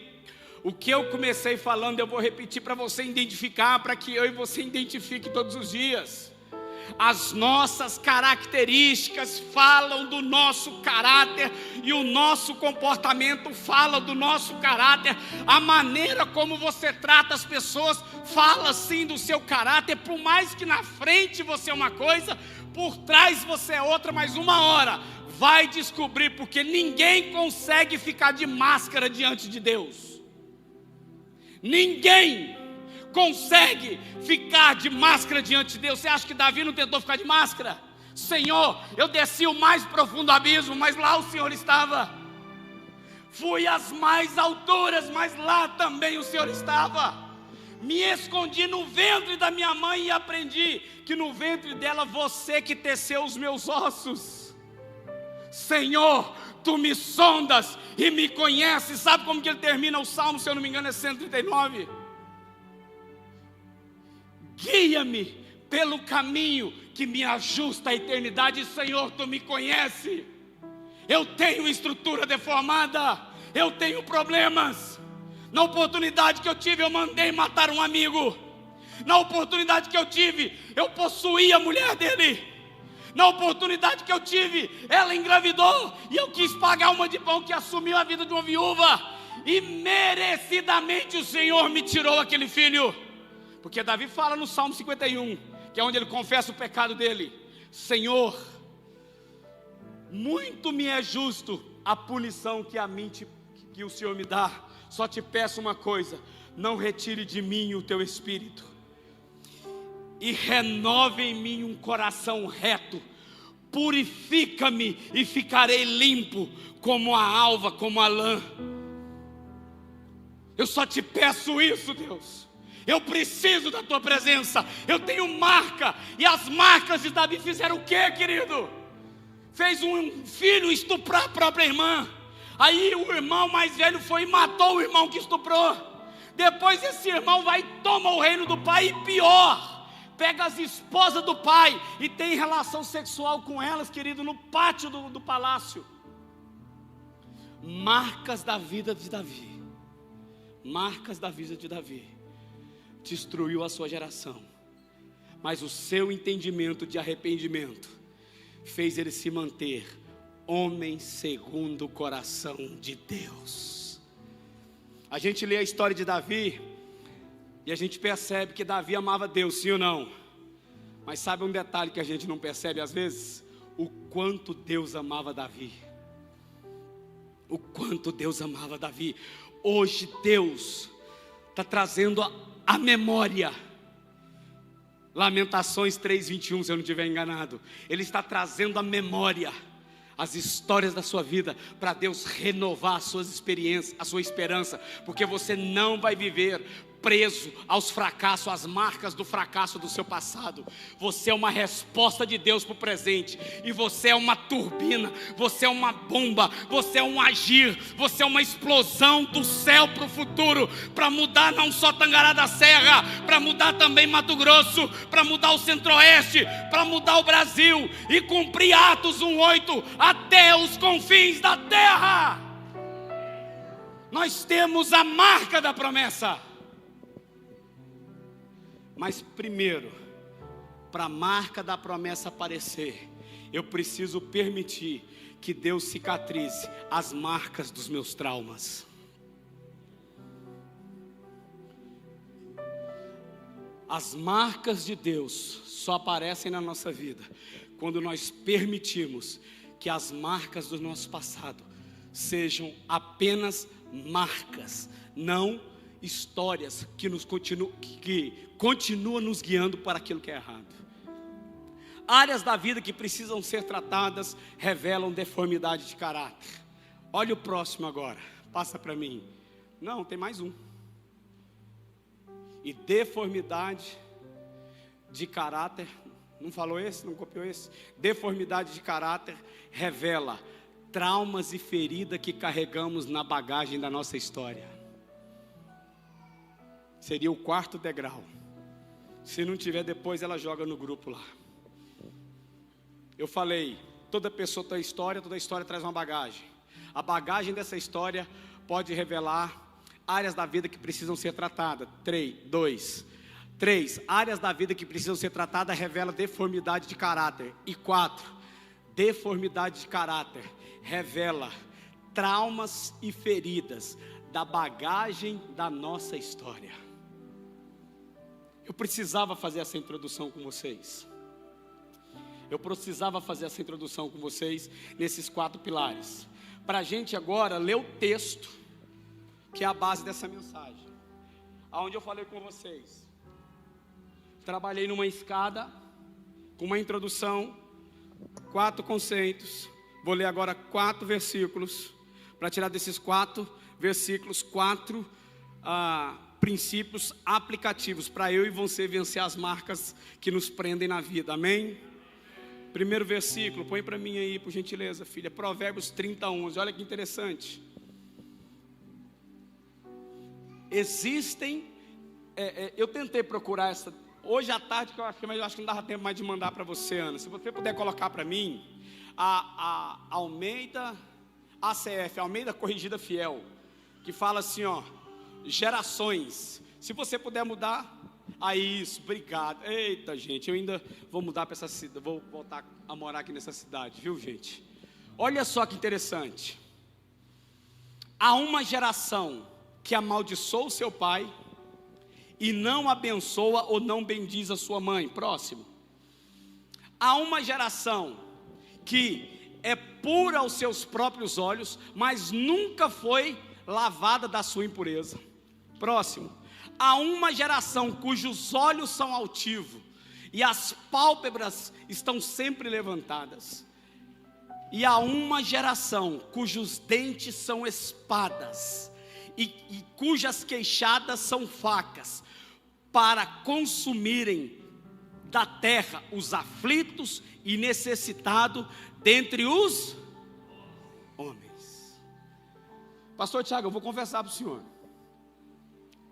Speaker 2: O que eu comecei falando, eu vou repetir para você identificar, para que eu e você identifique todos os dias. As nossas características falam do nosso caráter, e o nosso comportamento fala do nosso caráter. A maneira como você trata as pessoas fala sim do seu caráter. Por mais que na frente você é uma coisa, por trás você é outra, mas uma hora vai descobrir, porque ninguém consegue ficar de máscara diante de Deus. Ninguém consegue ficar de máscara diante de Deus. Você acha que Davi não tentou ficar de máscara? Senhor, eu desci o mais profundo abismo, mas lá o Senhor estava. Fui às mais alturas, mas lá também o Senhor estava. Me escondi no ventre da minha mãe e aprendi que no ventre dela você que teceu os meus ossos. Senhor, tu me sondas e me conheces. Sabe como que ele termina o salmo, se eu não me engano é 139? Guia-me pelo caminho que me ajusta à eternidade. Senhor, tu me conheces. Eu tenho estrutura deformada, eu tenho problemas. Na oportunidade que eu tive, eu mandei matar um amigo. Na oportunidade que eu tive, eu possuí a mulher dele. Na oportunidade que eu tive, ela engravidou e eu quis pagar uma de pão, que assumiu a vida de uma viúva, e merecidamente o Senhor me tirou aquele filho. Porque Davi fala no Salmo 51, que é onde ele confessa o pecado dele: Senhor, muito me é justo a punição que o Senhor me dá. Só te peço uma coisa: não retire de mim o teu espírito, e renove em mim um coração reto. Purifica-me e ficarei limpo como a alva, como a lã. Eu só te peço isso, Deus. Eu preciso da tua presença. Eu tenho marca. E as marcas de Davi fizeram o quê, querido? Fez um filho estuprar a própria irmã. Aí o irmão mais velho foi e matou o irmão que estuprou. Depois esse irmão vai e toma o reino do pai. E pior, pega as esposas do pai e tem relação sexual com elas, querido, no pátio do palácio. Marcas da vida de Davi. Marcas da vida de Davi. Destruiu a sua geração, mas o seu entendimento de arrependimento fez ele se manter homem segundo o coração de Deus. A gente lê a história de Davi e a gente percebe que Davi amava Deus, sim ou não? Mas sabe um detalhe que a gente não percebe às vezes? O quanto Deus amava Davi. O quanto Deus amava Davi. Hoje Deus está trazendo a memória. Lamentações 3:21, se eu não estiver enganado. Ele está trazendo a memória, as histórias da sua vida, para Deus renovar as suas experiências, a sua esperança, porque você não vai viver preso aos fracassos, às marcas do fracasso do seu passado. Você é uma resposta de Deus para o presente, e você é uma turbina, você é uma bomba, você é um agir, você é uma explosão do céu para o futuro, para mudar não só Tangará da Serra, para mudar também Mato Grosso, para mudar o Centro-Oeste, para mudar o Brasil, e cumprir Atos 1:8 até os confins da terra. Nós temos a marca da promessa. Mas primeiro, para a marca da promessa aparecer, eu preciso permitir que Deus cicatrize as marcas dos meus traumas. As marcas de Deus só aparecem na nossa vida quando nós permitimos que as marcas do nosso passado sejam apenas marcas, não histórias que continuam nos guiando para aquilo que é errado. Áreas da vida que precisam ser tratadas revelam deformidade de caráter. Olha o próximo agora, passa para mim. Não, tem mais um. E deformidade de caráter, não falou esse, não copiou esse? Deformidade de caráter revela traumas e feridas que carregamos na bagagem da nossa história. Seria o quarto degrau. Se não tiver, depois ela joga no grupo lá. Eu falei, toda pessoa tem história, toda história traz uma bagagem. A bagagem dessa história pode revelar áreas da vida que precisam ser tratadas. 2. 3. Áreas da vida que precisam ser tratadas revela deformidade de caráter. E 4. Deformidade de caráter revela traumas e feridas da bagagem da nossa história. Eu precisava fazer essa introdução com vocês. Eu precisava fazer essa introdução com vocês nesses 4 pilares. Para a gente agora ler o texto, que é a base dessa mensagem. Aonde eu falei com vocês. Trabalhei numa escada, com uma introdução, 4 conceitos. Vou ler agora 4 versículos, para tirar desses 4 versículos, 4 princípios aplicativos, para eu e você vencer as marcas que nos prendem na vida, amém? Primeiro versículo, põe para mim aí, por gentileza, filha, Provérbios 30:11, olha que interessante. Existem, eu tentei procurar essa, hoje à tarde, que eu achei, mas eu acho que não dava tempo mais de mandar para você, Ana. Se você puder colocar para mim, a Almeida, ACF, Almeida Corrigida Fiel, que fala assim, ó, gerações. Se você puder mudar, aí isso, obrigado. Eita, gente, eu ainda vou mudar para essa cidade, vou voltar a morar aqui nessa cidade, viu, gente? Olha só que interessante. Há uma geração que amaldiçoa o seu pai e não abençoa ou não bendiz a sua mãe. Próximo. Há uma geração que é pura aos seus próprios olhos, mas nunca foi lavada da sua impureza. Próximo. Há uma geração cujos olhos são altivos e as pálpebras estão sempre levantadas. E há uma geração cujos dentes são espadas e cujas queixadas são facas, para consumirem da terra os aflitos e necessitados dentre os homens. Pastor Tiago, eu vou confessar para o senhor.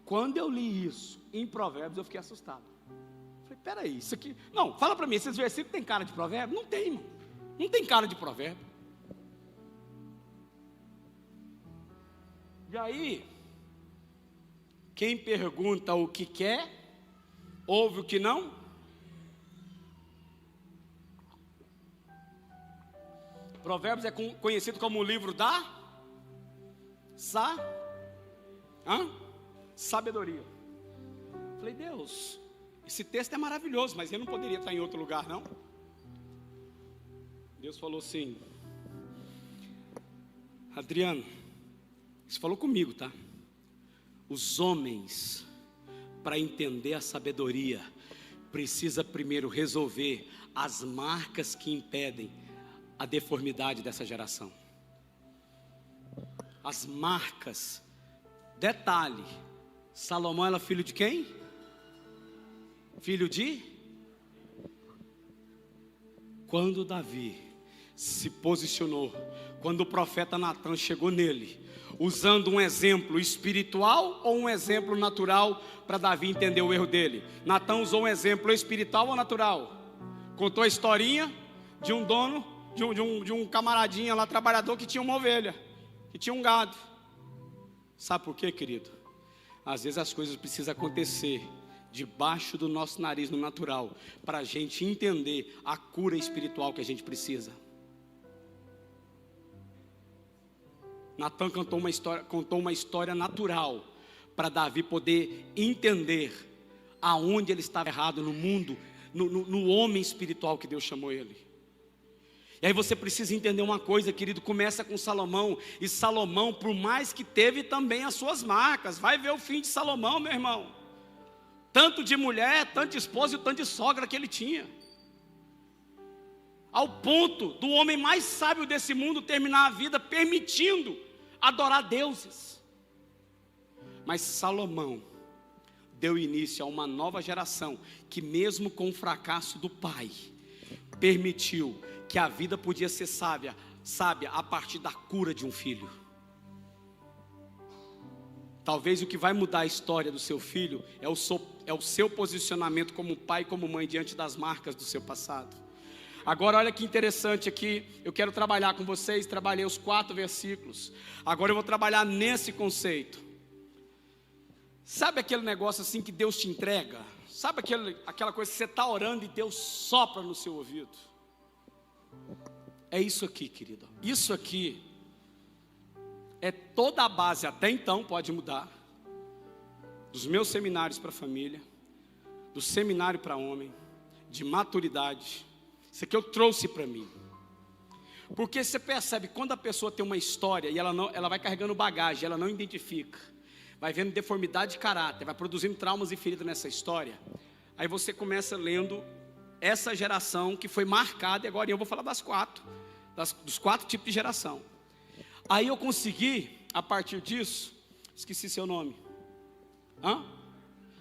Speaker 2: Quando eu li isso em Provérbios, eu fiquei assustado. Falei, peraí, isso aqui... Não, fala para mim, esses versículos tem cara de provérbio? Não tem, irmão. Não tem cara de provérbio. E aí, quem pergunta o que quer, ouve o que não. Provérbios é conhecido como o livro da sabedoria. Falei, Deus, esse texto é maravilhoso, mas ele não poderia estar em outro lugar, não? Deus falou assim, Adriano, você falou comigo, tá? Os homens, para entender a sabedoria, precisa primeiro resolver as marcas que impedem a deformidade dessa geração. As marcas. Detalhe, Salomão era filho de quem? Filho de? Quando Davi se posicionou, quando o profeta Natan chegou nele, usando um exemplo espiritual ou um exemplo natural para Davi entender o erro dele. Natan usou um exemplo espiritual ou natural? Contou a historinha de um dono, de um camaradinha lá, trabalhador, que tinha uma ovelha, que tinha um gado. Sabe por quê, querido? Às vezes as coisas precisam acontecer debaixo do nosso nariz no natural, para a gente entender a cura espiritual que a gente precisa. Natan contou uma história natural para Davi poder entender aonde ele estava errado no mundo, no homem espiritual que Deus chamou ele. E aí você precisa entender uma coisa, querido, começa com Salomão, e Salomão, por mais que teve também as suas marcas, vai ver o fim de Salomão, meu irmão, tanto de mulher, tanto de esposa e o tanto de sogra que ele tinha, ao ponto do homem mais sábio desse mundo terminar a vida permitindo adorar deuses. Mas Salomão deu início a uma nova geração que, mesmo com o fracasso do pai, permitiu que a vida podia ser sábia a partir da cura de um filho. Talvez o que vai mudar a história do seu filho é o seu posicionamento como pai e como mãe diante das marcas do seu passado. Agora olha que interessante aqui, eu quero trabalhar com vocês, trabalhei os 4 versículos. Agora eu vou trabalhar nesse conceito. Sabe aquele negócio assim que Deus te entrega? Sabe aquela coisa que você está orando e Deus sopra no seu ouvido? É isso aqui, querido. Isso aqui é toda a base, até então pode mudar, dos meus seminários para família, do seminário para homem, de maturidade. Isso aqui eu trouxe para mim. Porque você percebe, quando a pessoa tem uma história e ela vai carregando bagagem, ela não identifica, vai vendo deformidade de caráter, vai produzindo traumas e feridas nessa história, aí você começa lendo essa geração que foi marcada, e agora eu vou falar dos 4 tipos de geração. Aí eu consegui, a partir disso, esqueci seu nome.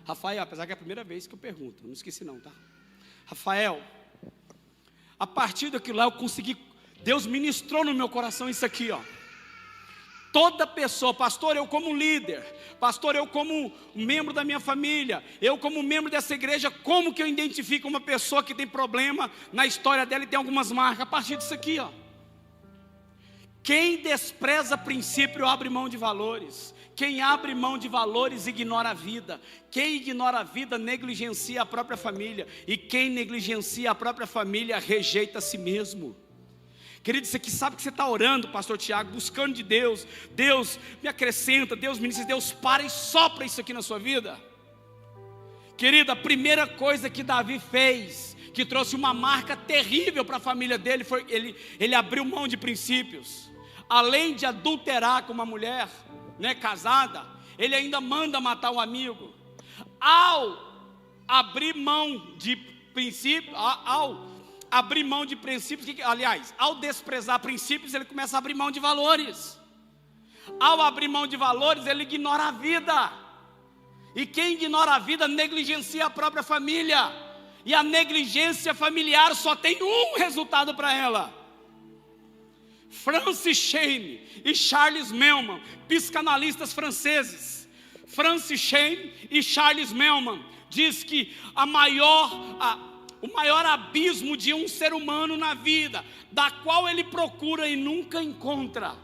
Speaker 2: Rafael, apesar que é a primeira vez que eu pergunto, não esqueci não, tá? Rafael, a partir daquilo lá eu consegui, Deus ministrou no meu coração isso aqui, ó. Toda pessoa, pastor, eu como líder, pastor, eu como membro da minha família, eu como membro dessa igreja, como que eu identifico uma pessoa que tem problema na história dela e tem algumas marcas? A partir disso aqui, ó. Quem despreza princípio abre mão de valores. Quem abre mão de valores ignora a vida. Quem ignora a vida negligencia a própria família. E quem negligencia a própria família rejeita a si mesmo. Querido, você que sabe que você está orando, pastor Tiago, buscando de Deus. Deus me acrescenta, Deus me diz, Deus para e sopra isso aqui na sua vida. Querido, a primeira coisa que Davi fez, que trouxe uma marca terrível para a família dele, foi ele abriu mão de princípios. Além de adulterar com uma mulher, né, casada, ele ainda manda matar um amigo. Ao abrir mão de princípios, aliás, ao desprezar princípios, ele começa a abrir mão de valores. Ao abrir mão de valores, ele ignora a vida. E quem ignora a vida negligencia a própria família. E a negligência familiar só tem um resultado para ela. Francis Schaeffer e Charles Melman, psicanalistas franceses. Francis Schaeffer e Charles Melman diz que o maior abismo de um ser humano na vida, da qual ele procura e nunca encontra,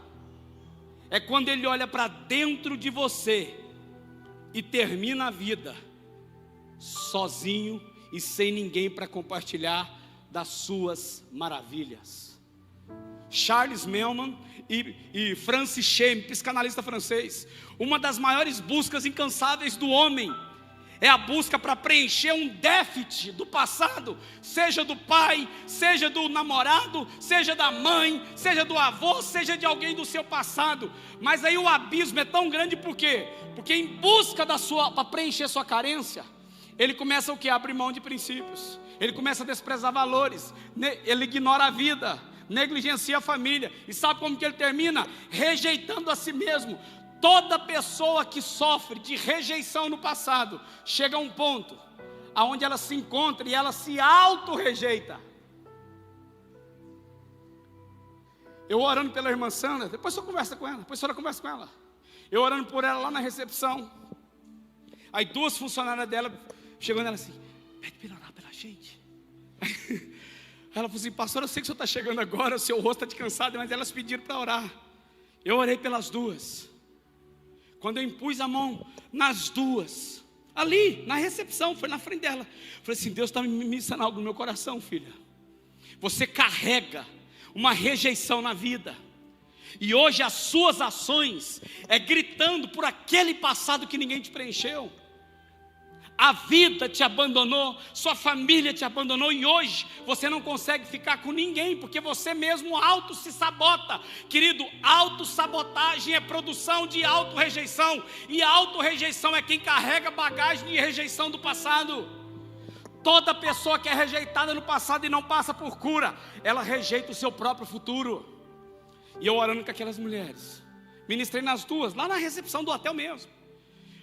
Speaker 2: é quando ele olha para dentro de você e termina a vida sozinho e sem ninguém para compartilhar das suas maravilhas. Charles Melman e Francis Schaeffer, psicanalista francês, uma das maiores buscas incansáveis do homem é a busca para preencher um déficit do passado, seja do pai, seja do namorado, seja da mãe, seja do avô, seja de alguém do seu passado. Mas aí o abismo é tão grande, por quê? Porque em busca para preencher sua carência, ele começa o que? A abrir mão de princípios, ele começa a desprezar valores, ele ignora a vida, negligencia a família. E sabe como que ele termina? Rejeitando a si mesmo. Toda pessoa que sofre de rejeição no passado, chega a um ponto onde ela se encontra e ela se auto-rejeita. Eu orando pela irmã Sandra, depois a senhora conversa com ela. Eu orando por ela lá na recepção. Aí 2 funcionárias dela chegou nela assim, pede para orar pela gente. Ela falou assim, pastor, eu sei que o senhor está chegando agora, o seu rosto está cansado, mas elas pediram para orar. Eu orei pelas 2. Quando eu impus a mão nas 2, ali na recepção, foi na frente dela, falei assim, Deus está me ensinando algo no meu coração, filha. Você carrega uma rejeição na vida, e hoje as suas ações é gritando por aquele passado que ninguém te preencheu. A vida te abandonou, sua família te abandonou, e hoje você não consegue ficar com ninguém, porque você mesmo auto se sabota. Querido, autossabotagem é produção de auto-rejeição, e a auto-rejeição é quem carrega bagagem de rejeição do passado. Toda pessoa que é rejeitada no passado e não passa por cura, ela rejeita o seu próprio futuro. E eu orando com aquelas mulheres, ministrei nas 2, lá na recepção do hotel mesmo,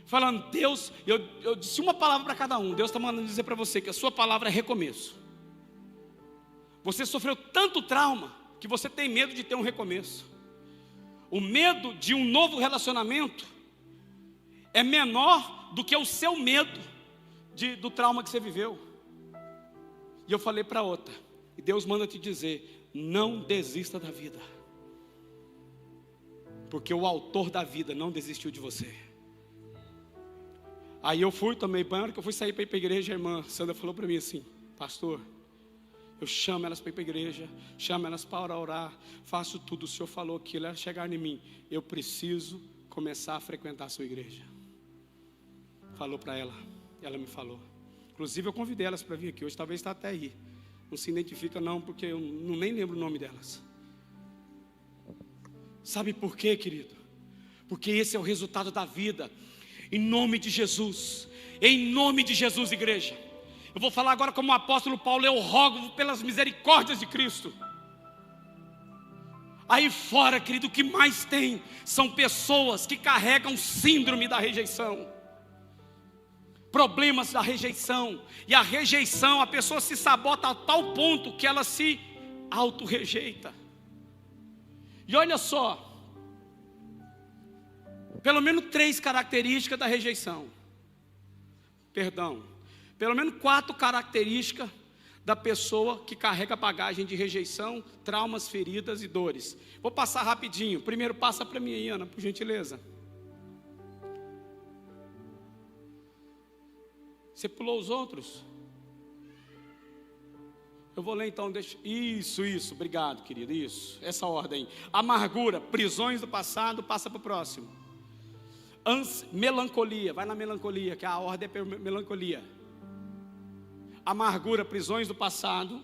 Speaker 2: falando, Deus, eu disse uma palavra para cada um. Deus está mandando dizer para você que a sua palavra é recomeço. Você sofreu tanto trauma que você tem medo de ter um recomeço. O medo de um novo relacionamento é menor do que o seu medo do trauma que você viveu. E eu falei para outra, e Deus manda te dizer, não desista da vida, porque o autor da vida não desistiu de você. Aí eu fui, tomei banho. Na hora que eu fui sair para ir para a igreja, a irmã Sandra falou para mim assim: pastor, eu chamo elas para ir para a igreja, chamo elas para orar, faço tudo, o senhor falou que elas chegaram em mim, eu preciso começar a frequentar a sua igreja. Falou para ela, ela me falou. Inclusive eu convidei elas para vir aqui, hoje talvez está até aí. Não se identifica não, porque eu nem lembro o nome delas. Sabe por quê, querido? Porque esse é o resultado da vida. Em nome de Jesus, igreja. Eu vou falar agora como o apóstolo Paulo: eu rogo pelas misericórdias de Cristo. Aí fora, querido, o que mais tem são pessoas que carregam síndrome da rejeição, problemas da rejeição. E a rejeição, a pessoa se sabota a tal ponto que ela se auto-rejeita. E olha só, pelo menos 3 características da rejeição. Pelo menos 4 características da pessoa que carrega bagagem de rejeição, traumas, feridas e dores. Vou passar rapidinho. Primeiro, passa para mim aí, Ana, por gentileza. Você pulou os outros? Eu vou ler então, deixa. Isso, obrigado, querido, isso. Essa ordem. Amargura, prisões do passado, passa para o próximo. Melancolia, vai na melancolia, que a ordem é melancolia. Amargura, prisões do passado.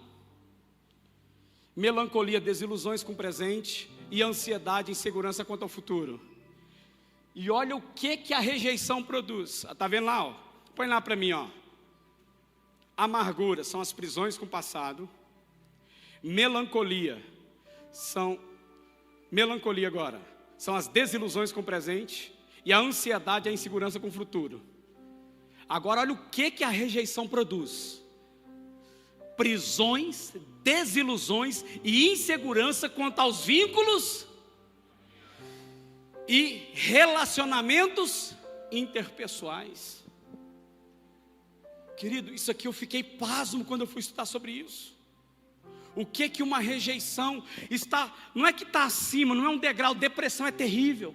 Speaker 2: Melancolia, desilusões com o presente. E ansiedade, insegurança quanto ao futuro. E olha o que a rejeição produz. Está vendo lá? Ó? Põe lá para mim. Ó. Amargura são as prisões com o passado. Melancolia agora são as desilusões com o presente. E a ansiedade, a insegurança com o futuro. Agora olha o que a rejeição produz. Prisões, desilusões e insegurança quanto aos vínculos e relacionamentos interpessoais. Querido, isso aqui eu fiquei pasmo quando eu fui estudar sobre isso. O que uma rejeição está, não é que está acima, não é um degrau, depressão é terrível.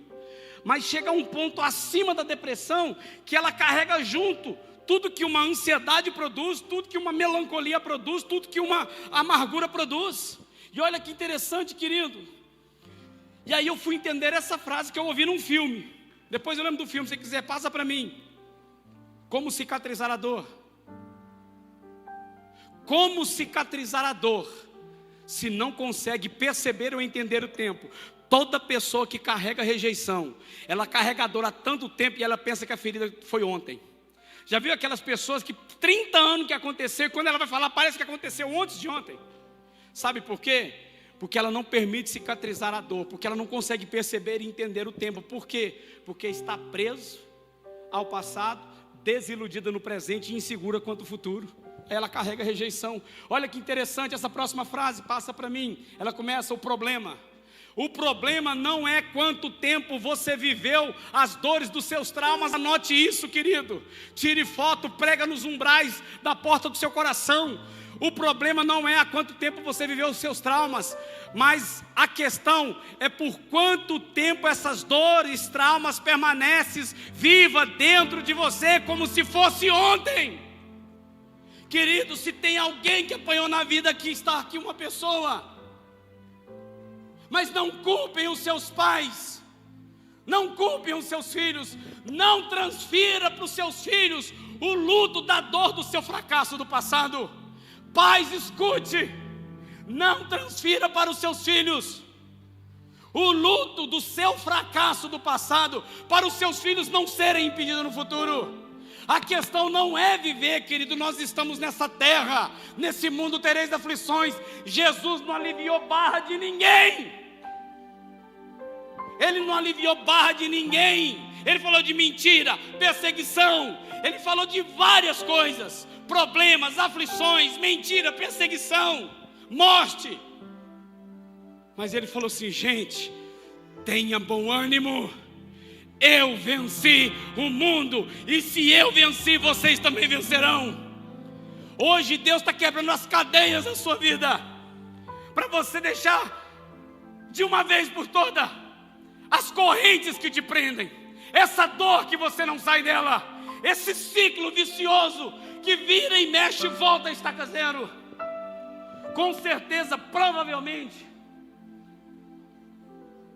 Speaker 2: Mas chega a um ponto acima da depressão, que ela carrega junto tudo que uma ansiedade produz, tudo que uma melancolia produz, tudo que uma amargura produz. E olha que interessante, querido. E aí eu fui entender essa frase que eu ouvi num filme. Depois eu lembro do filme, se você quiser, passa para mim. Como cicatrizar a dor. Como cicatrizar a dor, se não consegue perceber ou entender o tempo? Toda pessoa que carrega rejeição, ela carrega a dor há tanto tempo e ela pensa que a ferida foi ontem. Já viu aquelas pessoas que 30 anos que aconteceu, e quando ela vai falar, parece que aconteceu antes de ontem? Sabe por quê? Porque ela não permite cicatrizar a dor, porque ela não consegue perceber e entender o tempo. Por quê? Porque está preso ao passado, desiludida no presente e insegura quanto ao futuro. Ela carrega rejeição. Olha que interessante essa próxima frase, passa para mim. Ela começa: o problema. O problema não é quanto tempo você viveu as dores dos seus traumas. Anote isso, querido. Tire foto, prega nos umbrais da porta do seu coração. O problema não é há quanto tempo você viveu os seus traumas, mas a questão é por quanto tempo essas dores, traumas permanecem viva dentro de você como se fosse ontem. Querido, se tem alguém que apanhou na vida aqui, está aqui uma pessoa. Mas não culpem os seus pais, não culpem os seus filhos, não transfira para os seus filhos o luto da dor do seu fracasso do passado. Pais, escute, não transfira para os seus filhos o luto do seu fracasso do passado, para os seus filhos não serem impedidos no futuro. A questão não é viver, querido, nós estamos nessa terra, nesse mundo tereis aflições. Jesus não aliviou barra de ninguém. Ele não aliviou barra de ninguém. Ele falou de mentira, perseguição. Ele falou de várias coisas: problemas, aflições, mentira, perseguição, morte. Mas ele falou assim: gente, tenha bom ânimo. Eu venci o mundo, e se eu venci, vocês também vencerão. Hoje Deus está quebrando as cadeias da sua vida, para você deixar de uma vez por todas as correntes que te prendem, essa dor que você não sai dela, esse ciclo vicioso que vira e mexe e volta a estaca zero. Com certeza, provavelmente,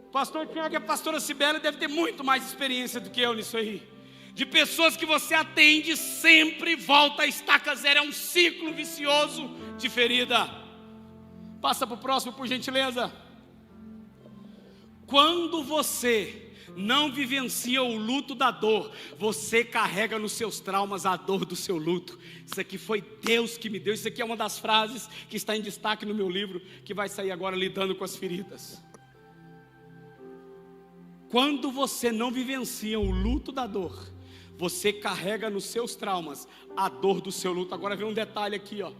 Speaker 2: o pastor Tiago e a pastora Cibele devem ter muito mais experiência do que eu nisso aí. De pessoas que você atende, sempre volta a estaca zero. É um ciclo vicioso de ferida. Passa para o próximo, por gentileza. Quando você não vivencia o luto da dor, você carrega nos seus traumas a dor do seu luto. Isso aqui foi Deus que me deu. Isso aqui é uma das frases que está em destaque no meu livro, que vai sair agora, lidando com as feridas. Quando você não vivencia o luto da dor, você carrega nos seus traumas a dor do seu luto. Agora vem um detalhe aqui, ó.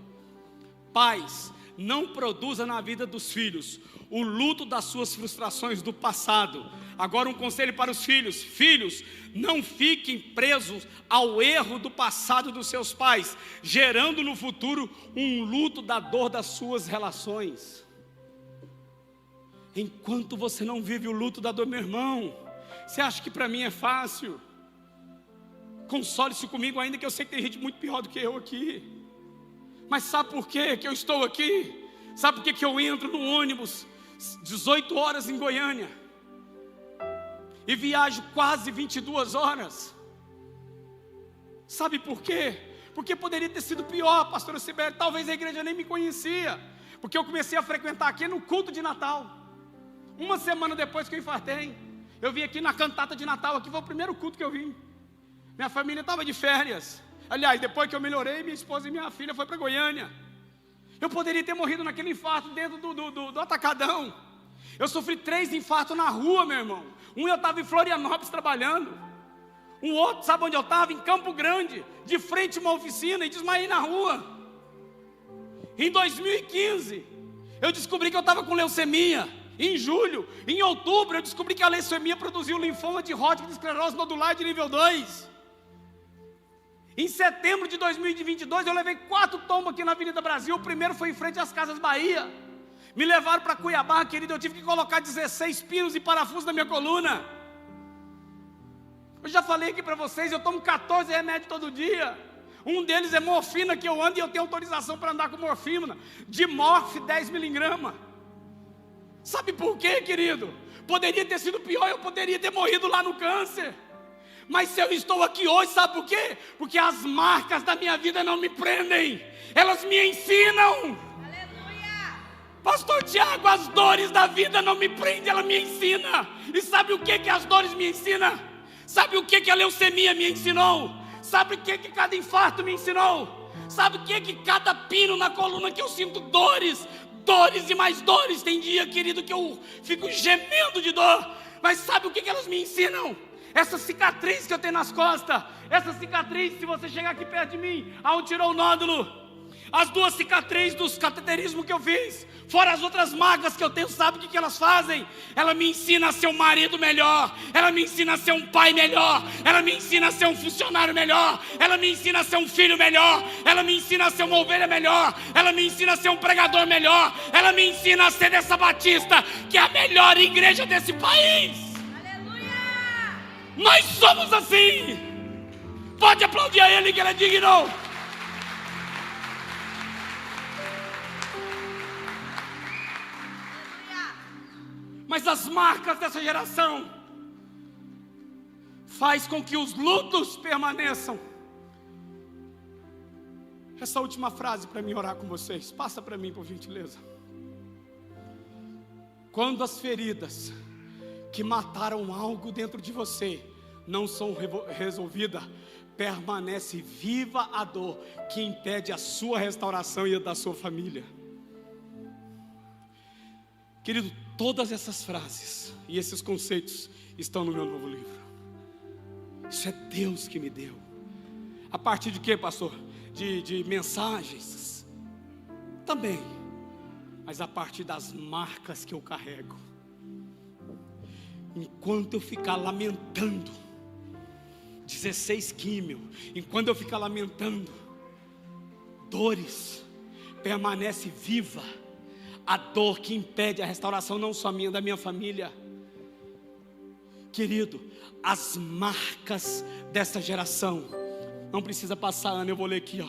Speaker 2: Pais, não produza na vida dos filhos o luto das suas frustrações do passado. Agora um conselho para os filhos: filhos, não fiquem presos ao erro do passado dos seus pais, gerando no futuro um luto da dor das suas relações. Enquanto você não vive o luto da dor, meu irmão, você acha que para mim é fácil? Console-se comigo, ainda que eu sei que tem gente muito pior do que eu aqui. Mas sabe por quê que eu estou aqui? Sabe por quê que eu entro no ônibus 18 horas em Goiânia e viajo quase 22 horas? Sabe por quê? Porque poderia ter sido pior, pastora Cibele. Talvez a igreja nem me conhecia, porque eu comecei a frequentar aqui no culto de Natal. Uma semana depois que eu infartei, eu vim aqui na cantata de Natal. Aqui foi o primeiro culto que eu vim. Minha família estava de férias. Aliás, depois que eu melhorei, minha esposa e minha filha foram para Goiânia. Eu poderia ter morrido naquele infarto dentro do atacadão. Eu sofri 3 infartos na rua, meu irmão. Um eu estava em Florianópolis trabalhando. Um outro, sabe onde eu estava? Em Campo Grande, de frente a uma oficina, e desmaiei na rua. Em 2015, eu descobri que eu estava com leucemia. Em julho, em outubro, eu descobri que a leucemia produziu linfoma de Hodgkin de esclerose nodular de nível 2. Em setembro de 2022, eu levei 4 tombos aqui na Avenida Brasil. O primeiro foi em frente às Casas Bahia. Me levaram para Cuiabá, querido. Eu tive que colocar 16 pinos e parafusos na minha coluna. Eu já falei aqui para vocês, eu tomo 14 remédios todo dia. Um deles é morfina, que eu ando e eu tenho autorização para andar com morfina. De morfe 10 miligramas. Sabe por quê, querido? Poderia ter sido pior, eu poderia ter morrido lá no câncer. Mas se eu estou aqui hoje, sabe por quê? Porque as marcas da minha vida não me prendem, elas me ensinam. Aleluia! Pastor Tiago, as dores da vida não me prendem, ela me ensina. E sabe o que as dores me ensinam? Sabe o que a leucemia me ensinou? Sabe o que cada infarto me ensinou? Sabe o que cada pino na coluna que eu sinto dores? Dores e mais dores. Tem dia, querido, que eu fico gemendo de dor. Mas sabe o que elas me ensinam? Essa cicatriz que eu tenho nas costas, essa cicatriz, se você chegar aqui perto de mim, aonde tirou o nódulo, as 2 cicatrizes dos cateterismos que eu fiz, fora as outras marcas que eu tenho, sabe o que elas fazem? Ela me ensina a ser um marido melhor, ela me ensina a ser um pai melhor, ela me ensina a ser um funcionário melhor, ela me ensina a ser um filho melhor, ela me ensina a ser uma ovelha melhor, ela me ensina a ser um pregador melhor, ela me ensina a ser dessa Batista, que é a melhor igreja desse país. Nós somos assim. Pode aplaudir a ele, que ele é digno. Mas as marcas dessa geração faz com que os lutos permaneçam. Essa última frase para mim orar com vocês, passa para mim, por gentileza. Quando as feridas que mataram algo dentro de você não são resolvidas, permanece viva a dor que impede a sua restauração e a da sua família. Querido, todas essas frases e esses conceitos estão no meu novo livro. Isso é Deus que me deu. A partir de quê, pastor? De mensagens? Também. Mas a partir das marcas que eu carrego. Enquanto eu ficar lamentando 16 químio, enquanto eu ficar lamentando dores, permanece viva a dor que impede a restauração, não só minha, da minha família. Querido, as marcas dessa geração Não precisa passar ano, eu vou ler aqui, ó.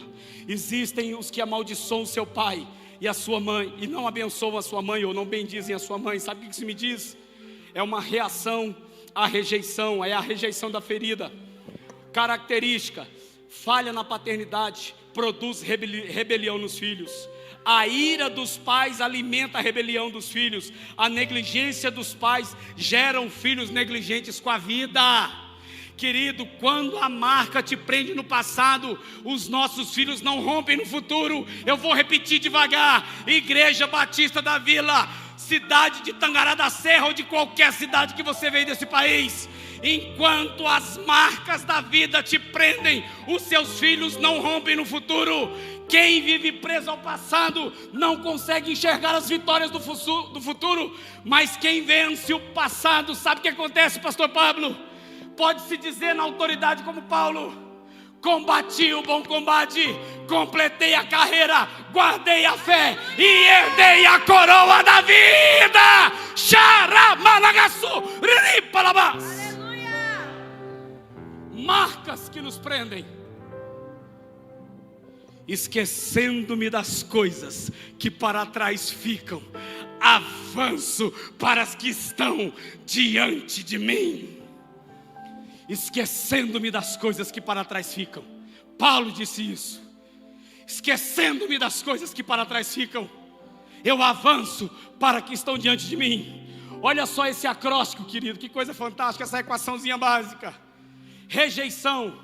Speaker 2: Existem os que amaldiçoam seu pai e a sua mãe, e não abençoam a sua mãe, ou não bendizem a sua mãe. Sabe o que isso me diz? É uma reação à rejeição, é a rejeição da ferida. Característica: falha na paternidade produz rebelião nos filhos. A ira dos pais alimenta a rebelião dos filhos. A negligência dos pais geram filhos negligentes com a vida. Querido, quando a marca te prende no passado, os nossos filhos não rompem no futuro. Eu vou repetir devagar: Igreja Batista da Vila, cidade de Tangará da Serra ou de qualquer cidade que você veio desse país, enquanto as marcas da vida te prendem, os seus filhos não rompem no futuro. Quem vive preso ao passado não consegue enxergar as vitórias do futuro, mas quem vence o passado, sabe o que acontece, pastor Pablo? Pode-se dizer na autoridade como Paulo: combati o bom combate, completei a carreira, guardei a fé e herdei a coroa da vida. Xaramalagaçu, ripalabás. Marcas que nos prendem. Esquecendo-me das coisas que para trás ficam, avanço para as que estão diante de mim. Esquecendo-me das coisas que para trás ficam. Paulo disse isso. Esquecendo-me das coisas que para trás ficam, eu avanço para que estão diante de mim. Olha só esse acróstico, querido, que coisa fantástica, essa equaçãozinha básica. Rejeição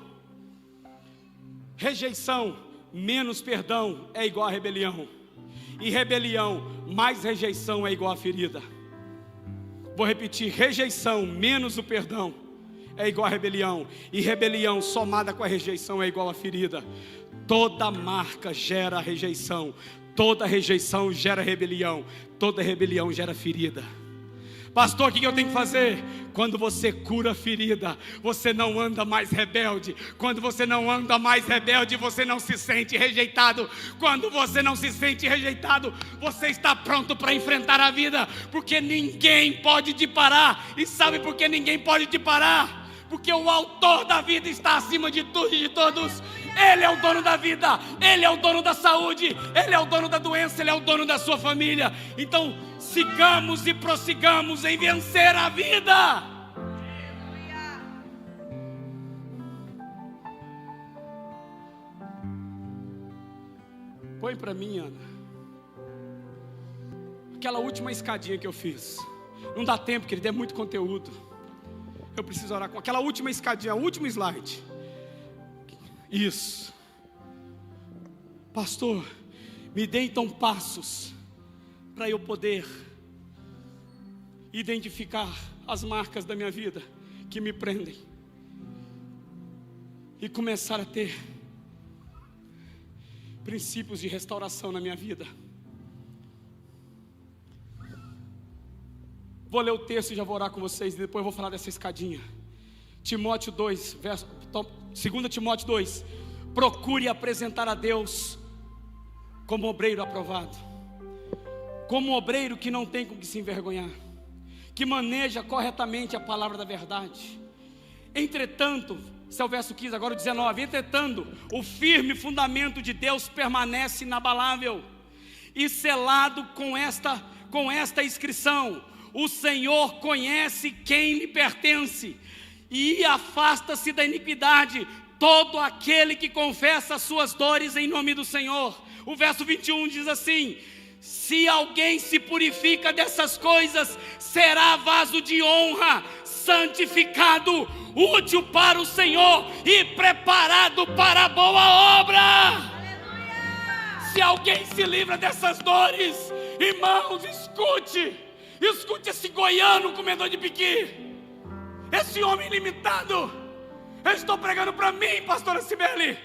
Speaker 2: menos perdão é igual a rebelião, e rebelião mais rejeição é igual a ferida. Vou repetir: rejeição menos o perdão é igual a rebelião, e rebelião somada com a rejeição é igual a ferida. Toda marca gera rejeição, toda rejeição gera rebelião, toda rebelião gera ferida. Pastor, o que eu tenho que fazer? Quando você cura a ferida, você não anda mais rebelde. Quando você não anda mais rebelde, você não se sente rejeitado. Quando você não se sente rejeitado, você está pronto para enfrentar a vida, porque ninguém pode te parar. E sabe por que ninguém pode te parar? Porque o autor da vida está acima de tudo e de todos. Ele é o dono da vida, Ele é o dono da saúde, Ele é o dono da doença, Ele é o dono da sua família. Então sigamos e prossigamos em vencer a vida. Põe para mim, Ana, aquela última escadinha que eu fiz. Não dá tempo, querido, é muito conteúdo. Eu preciso orar com aquela última escadinha, o último slide. Isso. Pastor, me dê então passos para eu poder identificar as marcas da minha vida que me prendem e começar a ter princípios de restauração na minha vida. Vou ler o texto e já vou orar com vocês, e depois eu vou falar dessa escadinha. Timóteo 2, 2 Timóteo 2. Procure apresentar a Deus como obreiro aprovado, como obreiro que não tem com que se envergonhar, que maneja corretamente a palavra da verdade. Entretanto, esse é o verso 15, agora o 19. Entretanto, o firme fundamento de Deus permanece inabalável e selado com esta inscrição: o Senhor conhece quem lhe pertence e afasta-se da iniquidade todo aquele que confessa as suas dores em nome do Senhor. O verso 21 diz assim: se alguém se purifica dessas coisas, será vaso de honra, santificado, útil para o Senhor e preparado para a boa obra. Aleluia! Se alguém se livra dessas dores, irmãos, escute esse goiano comedor de piqui, esse homem limitado. Eu estou pregando para mim, pastora Cibele.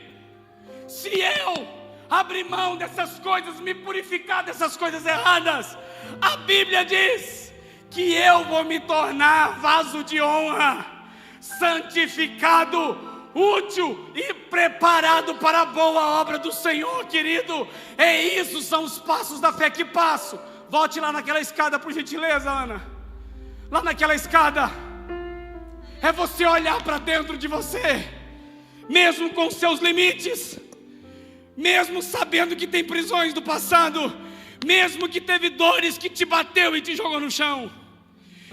Speaker 2: Se eu abrir mão dessas coisas, me purificar dessas coisas erradas, a Bíblia diz que eu vou me tornar vaso de honra, santificado, útil e preparado para a boa obra do Senhor, querido. É isso, são os passos da fé que passo. Volte lá naquela escada, por gentileza, Ana. Lá naquela escada. É você olhar para dentro de você. mesmo com seus limites, mesmo sabendo que tem prisões do passado, mesmo que teve dores que te bateu e te jogou no chão,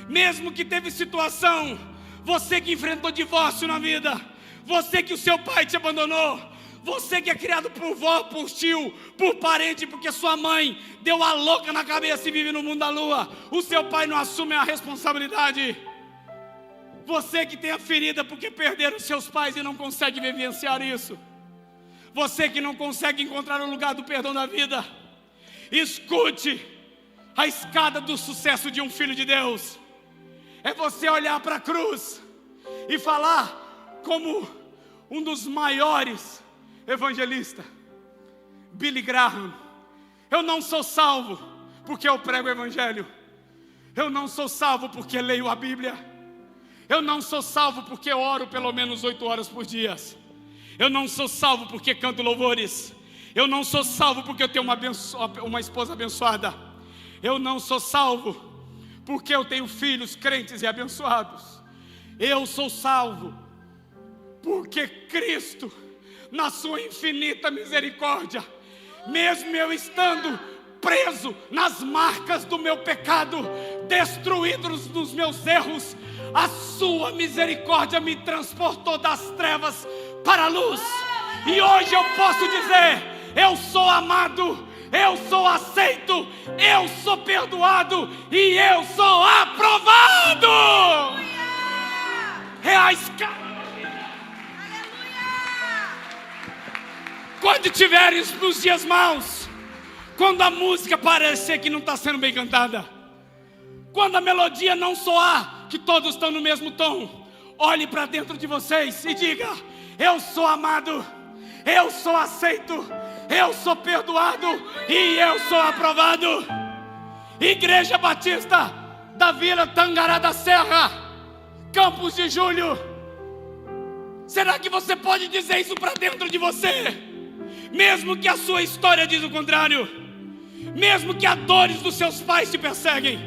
Speaker 2: mesmo que teve situação, você que enfrentou divórcio na vida, você que o seu pai te abandonou, você que é criado por vó, por tio, por parente, porque sua mãe deu a louca na cabeça e vive no mundo da lua, o seu pai não assume a responsabilidade, você que tem a ferida porque perderam seus pais e não consegue vivenciar isso, você que não consegue encontrar o lugar do perdão da vida, escute, a escada do sucesso de um filho de Deus é você olhar para a cruz e falar como um dos maiores evangelistas, Billy Graham: eu não sou salvo porque eu prego o evangelho, eu não sou salvo porque leio a Bíblia, eu não sou salvo porque oro pelo menos 8 horas por dia, eu não sou salvo porque canto louvores, eu não sou salvo porque eu tenho uma esposa abençoada, eu não sou salvo porque eu tenho filhos crentes e abençoados, eu sou salvo porque Cristo, na sua infinita misericórdia, mesmo eu estando preso nas marcas do meu pecado, destruídos nos meus erros, a sua misericórdia me transportou das trevas para a luz, e hoje eu posso dizer: eu sou amado, eu sou aceito, eu sou perdoado e eu sou aprovado. É a escada. Quando tiveres nos dias maus, quando a música parecer que não está sendo bem cantada, quando a melodia não soar que todos estão no mesmo tom, olhe para dentro de vocês e diga: eu sou amado, eu sou aceito, eu sou perdoado e eu sou aprovado. Igreja Batista da Vila Tangará da Serra, Campos de Julho, será que você pode dizer isso para dentro de você? Mesmo que a sua história diz o contrário, mesmo que as dores dos seus pais te perseguem,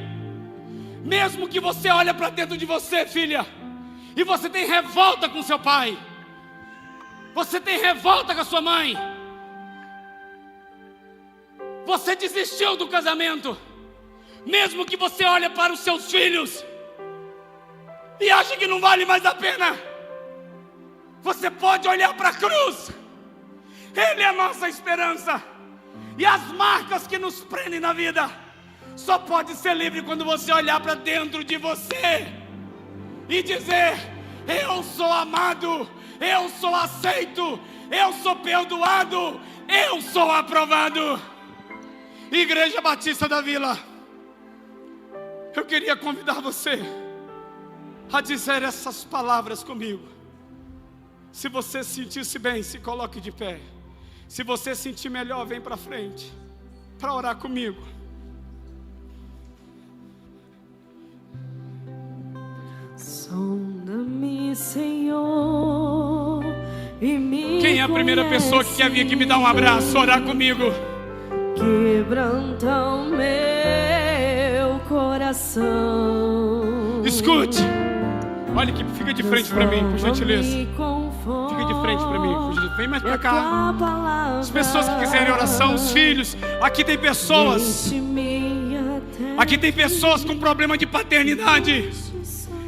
Speaker 2: mesmo que você olha para dentro de você, filha, e você tem revolta com seu pai, você tem revolta com a sua mãe, você desistiu do casamento, mesmo que você olhe para os seus filhos e ache que não vale mais a pena, você pode olhar para a cruz. Ele é a nossa esperança, e as marcas que nos prendem na vida só pode ser livre quando você olhar para dentro de você e dizer: eu sou amado, eu sou aceito, eu sou perdoado, eu sou aprovado. Igreja Batista da Vila, eu queria convidar você a dizer essas palavras comigo. Se você sentir-se bem, se coloque de pé. Se você sentir melhor, vem para frente para orar comigo.
Speaker 3: Sonda-me, Senhor, e me
Speaker 2: Quem é a primeira pessoa que quer vir aqui me dar um abraço, orar comigo?
Speaker 3: Quebranta o meu coração.
Speaker 2: Escute, olha que fica de frente para mim, por gentileza. Fica de frente para mim, por gentileza. Vem mais para cá. As pessoas que quiserem oração, os filhos. Aqui tem pessoas. Aqui tem pessoas com problema de paternidade,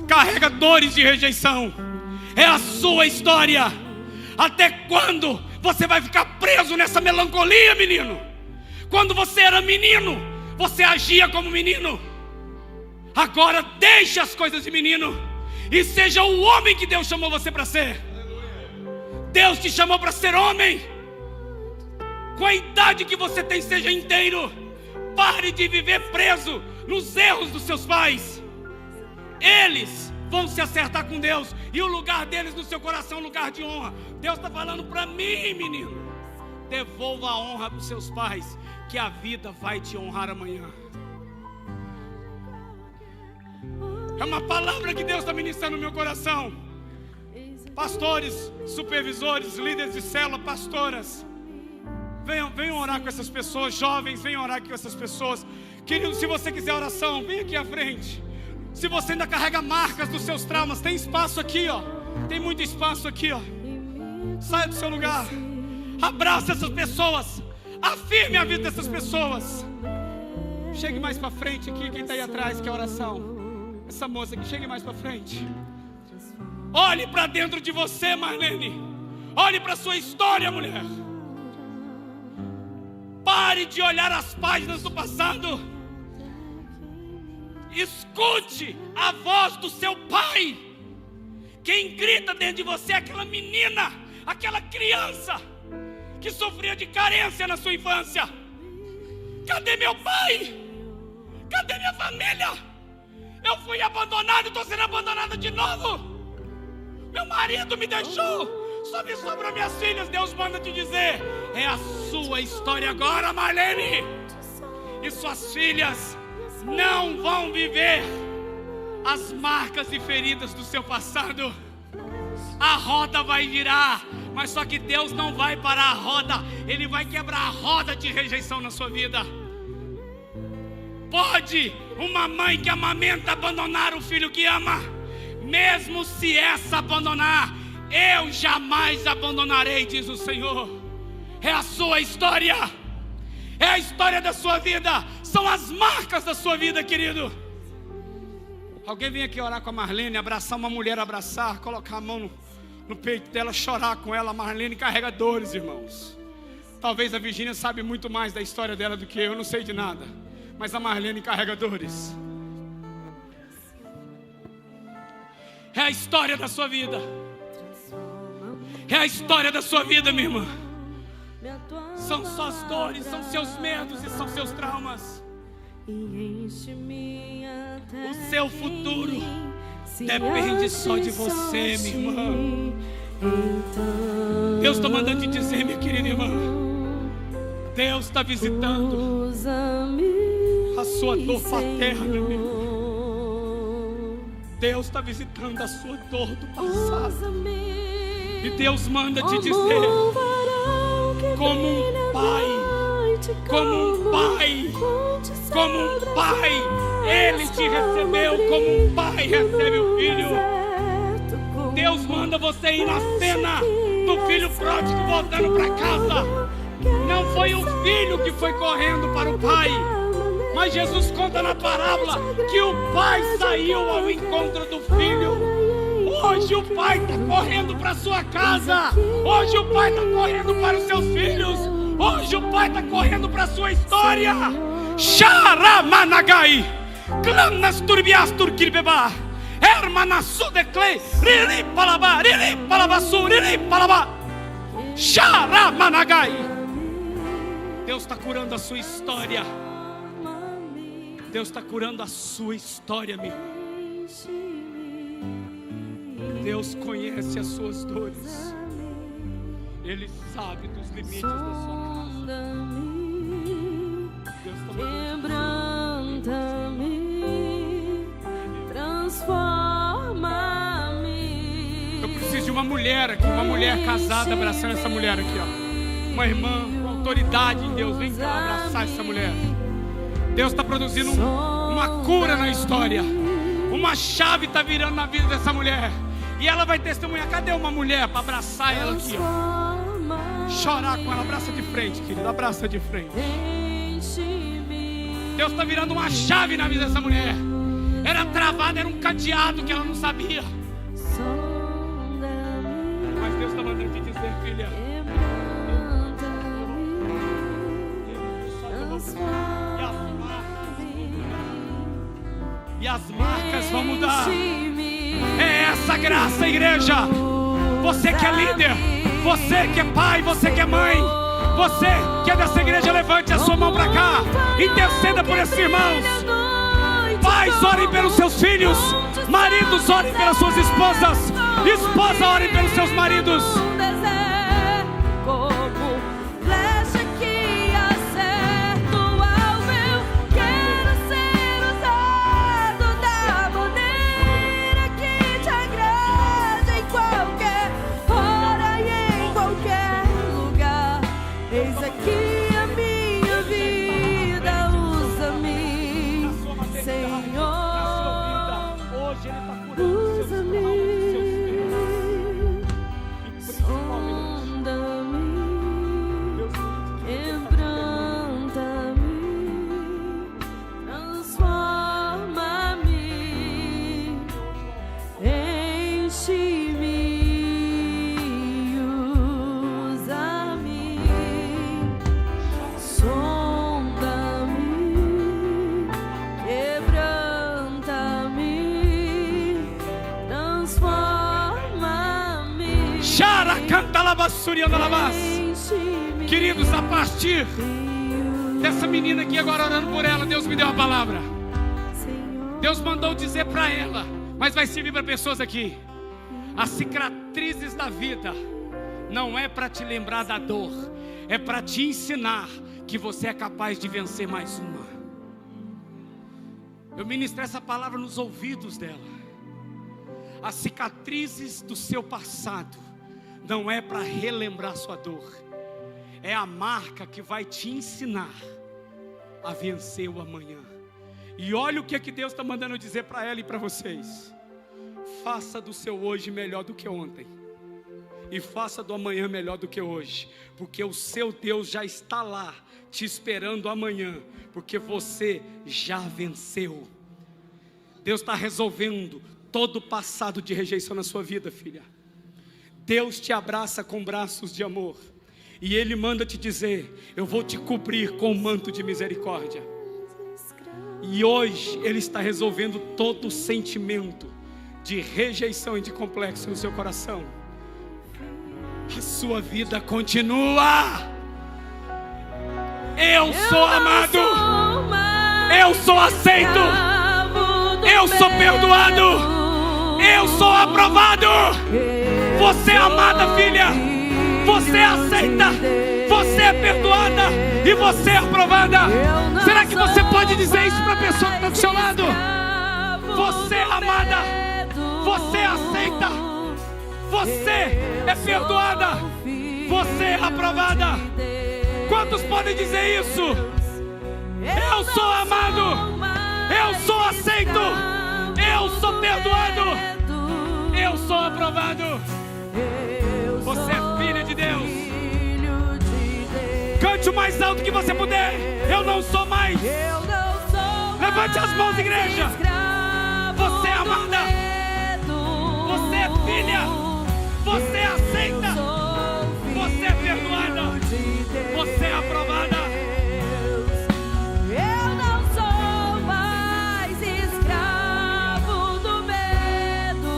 Speaker 2: carrega dores de rejeição. É a sua história. Até quando você vai ficar preso nessa melancolia, menino? Quando você era menino, você agia como menino. Agora deixe as coisas de menino e seja o homem que Deus chamou você para ser. Deus te chamou para ser homem. Com a idade que você tem, seja inteiro. Pare de viver preso nos erros dos seus pais. Eles vão se acertar com Deus, e o lugar deles no seu coração é um lugar de honra. Deus está falando para mim, menino: devolva a honra para os seus pais, que a vida vai te honrar amanhã. É uma palavra que Deus está ministrando no meu coração. Pastores, supervisores, líderes de célula, pastoras, venham orar com essas pessoas. Jovens, venham orar com essas pessoas. Querido, se você quiser oração, vem aqui à frente. Se você ainda carrega marcas dos seus traumas, tem espaço aqui, ó. Tem muito espaço aqui, ó. Saia do seu lugar. Abraça essas pessoas. Afirme a vida dessas pessoas. Chegue mais para frente aqui, quem está aí atrás, que é a oração. Essa moça aqui, chegue mais para frente. Olhe para dentro de você, Marlene. Olhe para a sua história, mulher. Pare de olhar as páginas do passado. Escute a voz do seu pai. Quem grita dentro de você é aquela menina, aquela criança que sofria de carência na sua infância. Cadê meu pai? Cadê minha família? Eu fui abandonado e estou sendo abandonada de novo. Meu marido me deixou. Só me sobrou minhas filhas. Deus manda te dizer: é a sua história agora, Marlene. E suas filhas não vão viver as marcas e feridas do seu passado. A roda vai virar, mas só que Deus não vai parar a roda. Ele vai quebrar a roda de rejeição na sua vida. Pode uma mãe que amamenta abandonar o filho que ama? Mesmo se essa abandonar, eu jamais abandonarei, diz o Senhor. É a sua história, é a história da sua vida, são as marcas da sua vida, querido. Alguém vem aqui orar com a Marlene, abraçar uma mulher, abraçar, colocar a mão no peito dela, chorar com ela. A Marlene carrega dores, irmãos. Talvez a Virgínia sabe muito mais da história dela do que eu não sei de nada, mas a Marlene carrega dores. É a história da sua vida. É a história da sua vida, minha irmã. São suas dores, são seus medos e são seus traumas. O seu futuro depende só de você, minha irmã. Deus está mandando te dizer, minha querida irmã, Deus está visitando a sua dor paterna, minha irmã. Deus está visitando a sua dor do passado. E Deus manda te dizer, como um pai, Ele te recebeu como um pai recebe o filho. Deus manda você ir na cena do filho pródigo voltando para casa. Não foi o filho que foi correndo para o pai, mas Jesus conta na parábola que o pai saiu ao encontro do filho. Hoje o pai está correndo para sua casa. Hoje o pai está correndo para os seus filhos. Hoje o pai está correndo para a sua história. Sharamanagai, Clanas turbiastur kirbeba, Hermanasudecle, Rili palaba, Rili palabasu, Rili palaba, Sharamanagai. Deus está curando a sua história. Deus está curando a sua história, meu. Deus conhece as suas dores. Ele sabe dos limites da sua casa. Deus está
Speaker 3: quebranta-me, transforma-me.
Speaker 2: Eu preciso de uma mulher aqui, uma mulher casada abraçando essa mulher aqui, ó. Uma irmã com autoridade em Deus, vem cá abraçar essa mulher. Deus está produzindo uma cura na história. Uma chave está virando na vida dessa mulher. E ela vai testemunhar. Cadê uma mulher para abraçar ela aqui, ó? Chorar com ela. Abraça de frente, querido. Abraça de frente. Deus está virando uma chave na vida dessa mulher. Era travada, era um cadeado que ela não sabia. Mas Deus está mandando te dizer, filha, e as marcas vão mudar. É essa graça, igreja. Você que é líder, você que é pai, você que é mãe, você que é dessa igreja, levante a sua mão para cá. Interceda por esses irmãos. Pais, orem pelos seus filhos. Maridos, orem pelas suas esposas. Esposa, orem pelos seus maridos. Surianda Lavaz. Queridos, a partir dessa menina aqui agora orando por ela, Deus me deu a palavra. Deus mandou dizer para ela, mas vai servir para pessoas aqui. As cicatrizes da vida não é para te lembrar da dor, é para te ensinar que você é capaz de vencer mais uma. Eu ministrei essa palavra nos ouvidos dela. As cicatrizes do seu passado não é para relembrar sua dor, é a marca que vai te ensinar a vencer o amanhã. E olha o que é que Deus está mandando dizer para ela e para vocês: faça do seu hoje melhor do que ontem, e faça do amanhã melhor do que hoje, porque o seu Deus já está lá te esperando amanhã, porque você já venceu. Deus está resolvendo todo o passado de rejeição na sua vida, filha. Deus te abraça com braços de amor, e Ele manda te dizer: eu vou te cobrir com o manto de misericórdia. E hoje Ele está resolvendo todo o sentimento de rejeição e de complexo no seu coração. A sua vida continua. Eu sou amado, eu sou aceito, eu sou perdoado, eu sou aprovado. Você é amada, filha, você é aceita, você é perdoada e você é aprovada. Será que você pode dizer isso para a pessoa que está do seu lado? Você é amada, você é aceita, você é perdoada, você é aprovada. Quantos podem dizer isso? Eu sou amado, eu sou aceito, eu sou perdoado, eu sou aprovado. Você é filha de Deus. Cante o mais alto que você puder. Eu não sou mais. Levante as mãos, igreja. Você é amada, você é filha, você é aceita, você é perdoada, você é aprovada.
Speaker 3: Eu não sou mais escravo do medo.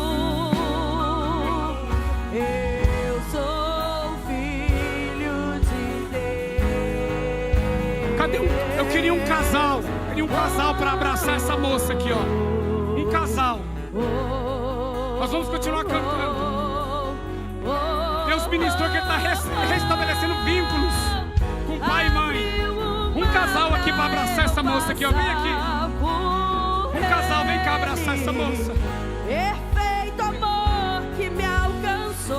Speaker 3: Eu sou filho de Deus.
Speaker 2: Cadê eu queria um casal. Para abraçar essa moça aqui, ó. Um casal. Nós vamos continuar cantando. Deus ministrou que Ele está restabelecendo vínculos com pai e mãe. Um casal aqui para abraçar essa moça aqui, ó. Vem aqui. Um casal, vem cá abraçar essa moça.
Speaker 3: Perfeito amor que me alcançou,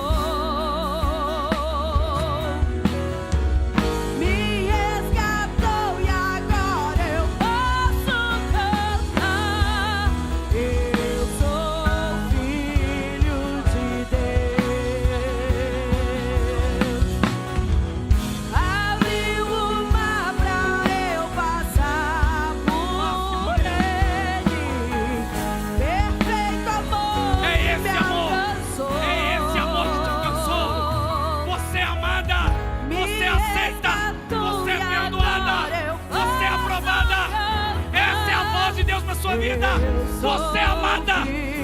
Speaker 3: me resgatou e agora eu posso cantar. Eu sou filho de Deus. Abriu o mar pra eu passar por ele. Perfeito amor
Speaker 2: É
Speaker 3: que
Speaker 2: esse
Speaker 3: me
Speaker 2: amor,
Speaker 3: alcançou.
Speaker 2: é esse amor que te alcançou. Você é amada, você é aceita, você é perdoada, você é aprovada. Essa é a voz de Deus na sua vida. Você é amada,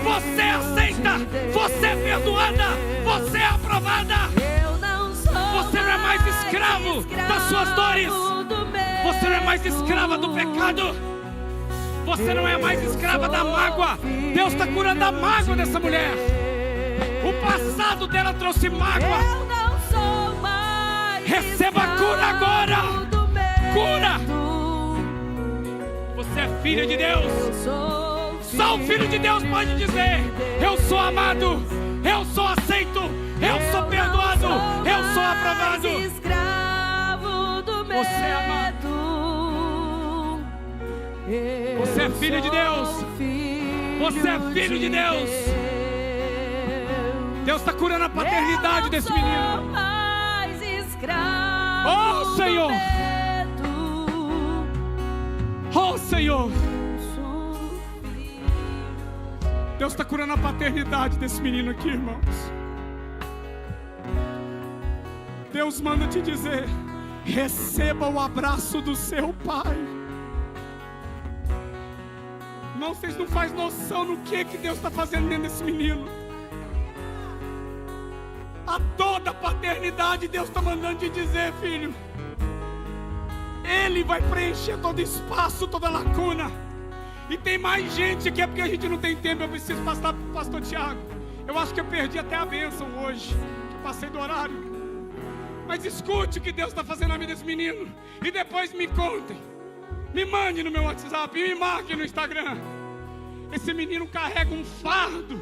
Speaker 2: você é aceita, você é perdoada, você é aprovada.
Speaker 3: Eu não sou
Speaker 2: Você não é mais escravo das suas dores.
Speaker 3: do medo.
Speaker 2: Você não é mais escrava do pecado. Você não é mais escrava da mágoa. Deus está curando a mágoa dessa mulher. O passado dela trouxe mágoa.
Speaker 3: Eu não sou mais
Speaker 2: Receba a cura agora.
Speaker 3: do medo.
Speaker 2: Cura. Você é filha de Deus.
Speaker 3: Eu sou
Speaker 2: Só o filho de Deus pode dizer: eu sou amado, eu sou aceito, eu sou perdoado, eu sou aprovado.
Speaker 3: escravo do medo.
Speaker 2: Você é amado. Você é filho de Deus. Você é filho de Deus. Deus está curando a paternidade desse menino.
Speaker 3: Mais escravo
Speaker 2: Oh, Senhor.
Speaker 3: do medo.
Speaker 2: Oh, Senhor.
Speaker 3: Sou filho.
Speaker 2: Deus está curando a paternidade desse menino aqui, irmãos. Deus manda te dizer: receba o abraço do seu pai. Irmão, vocês não fazem noção no que Deus está fazendo dentro desse menino. A toda paternidade, Deus está mandando te dizer, filho. Ele vai preencher todo espaço, toda lacuna. E tem mais gente aqui, é porque a gente não tem tempo. Eu preciso passar para o pastor Tiago. Eu acho que eu perdi até a bênção hoje, que eu passei do horário. Mas escute o que Deus está fazendo na vida desse menino. E depois me contem. Me mande no meu WhatsApp e me marque no Instagram. Esse menino carrega um fardo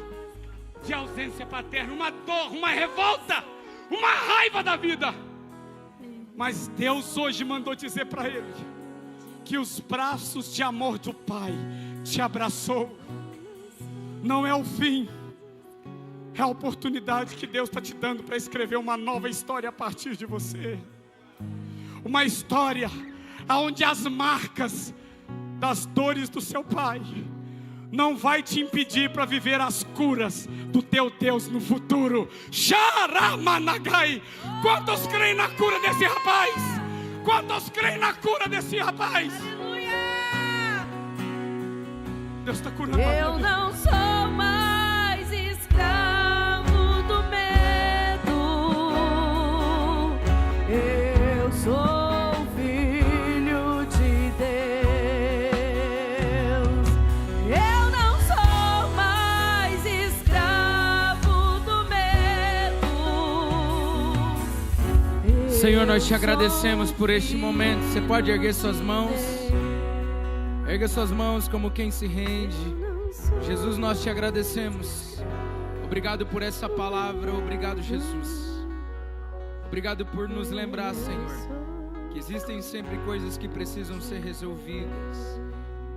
Speaker 2: de ausência paterna, uma dor, uma revolta, uma raiva da vida. Mas Deus hoje mandou dizer para ele que os braços de amor do Pai te abraçou. Não é o fim, é a oportunidade que Deus está te dando para escrever uma nova história a partir de você. Uma história onde as marcas das dores do seu pai não vai te impedir para viver as curas do teu Deus no futuro. Xaramanagai. Quantos creem na cura desse rapaz? Quantos creem na cura desse rapaz?
Speaker 3: Aleluia!
Speaker 2: Deus está curando a
Speaker 3: Eu
Speaker 2: vida.
Speaker 3: não sou mais escravo do medo. Eu sou filho de Deus. Eu não sou mais escravo do medo.
Speaker 4: Senhor, nós te agradecemos por este momento. Você pode erguer suas mãos. Erga suas mãos como quem se rende. Jesus, nós te agradecemos. Obrigado por essa palavra. Obrigado, Jesus. Obrigado por nos lembrar, Senhor, que existem sempre coisas que precisam ser resolvidas.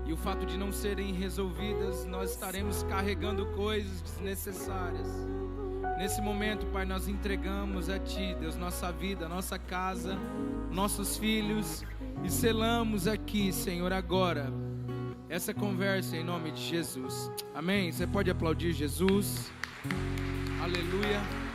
Speaker 4: E o fato de não serem resolvidas, nós estaremos carregando coisas desnecessárias. Nesse momento, Pai, nós entregamos a Ti, Deus, nossa vida, nossa casa, nossos filhos, e selamos aqui, Senhor, agora, essa conversa em nome de Jesus. Amém? Você pode aplaudir Jesus. Aleluia.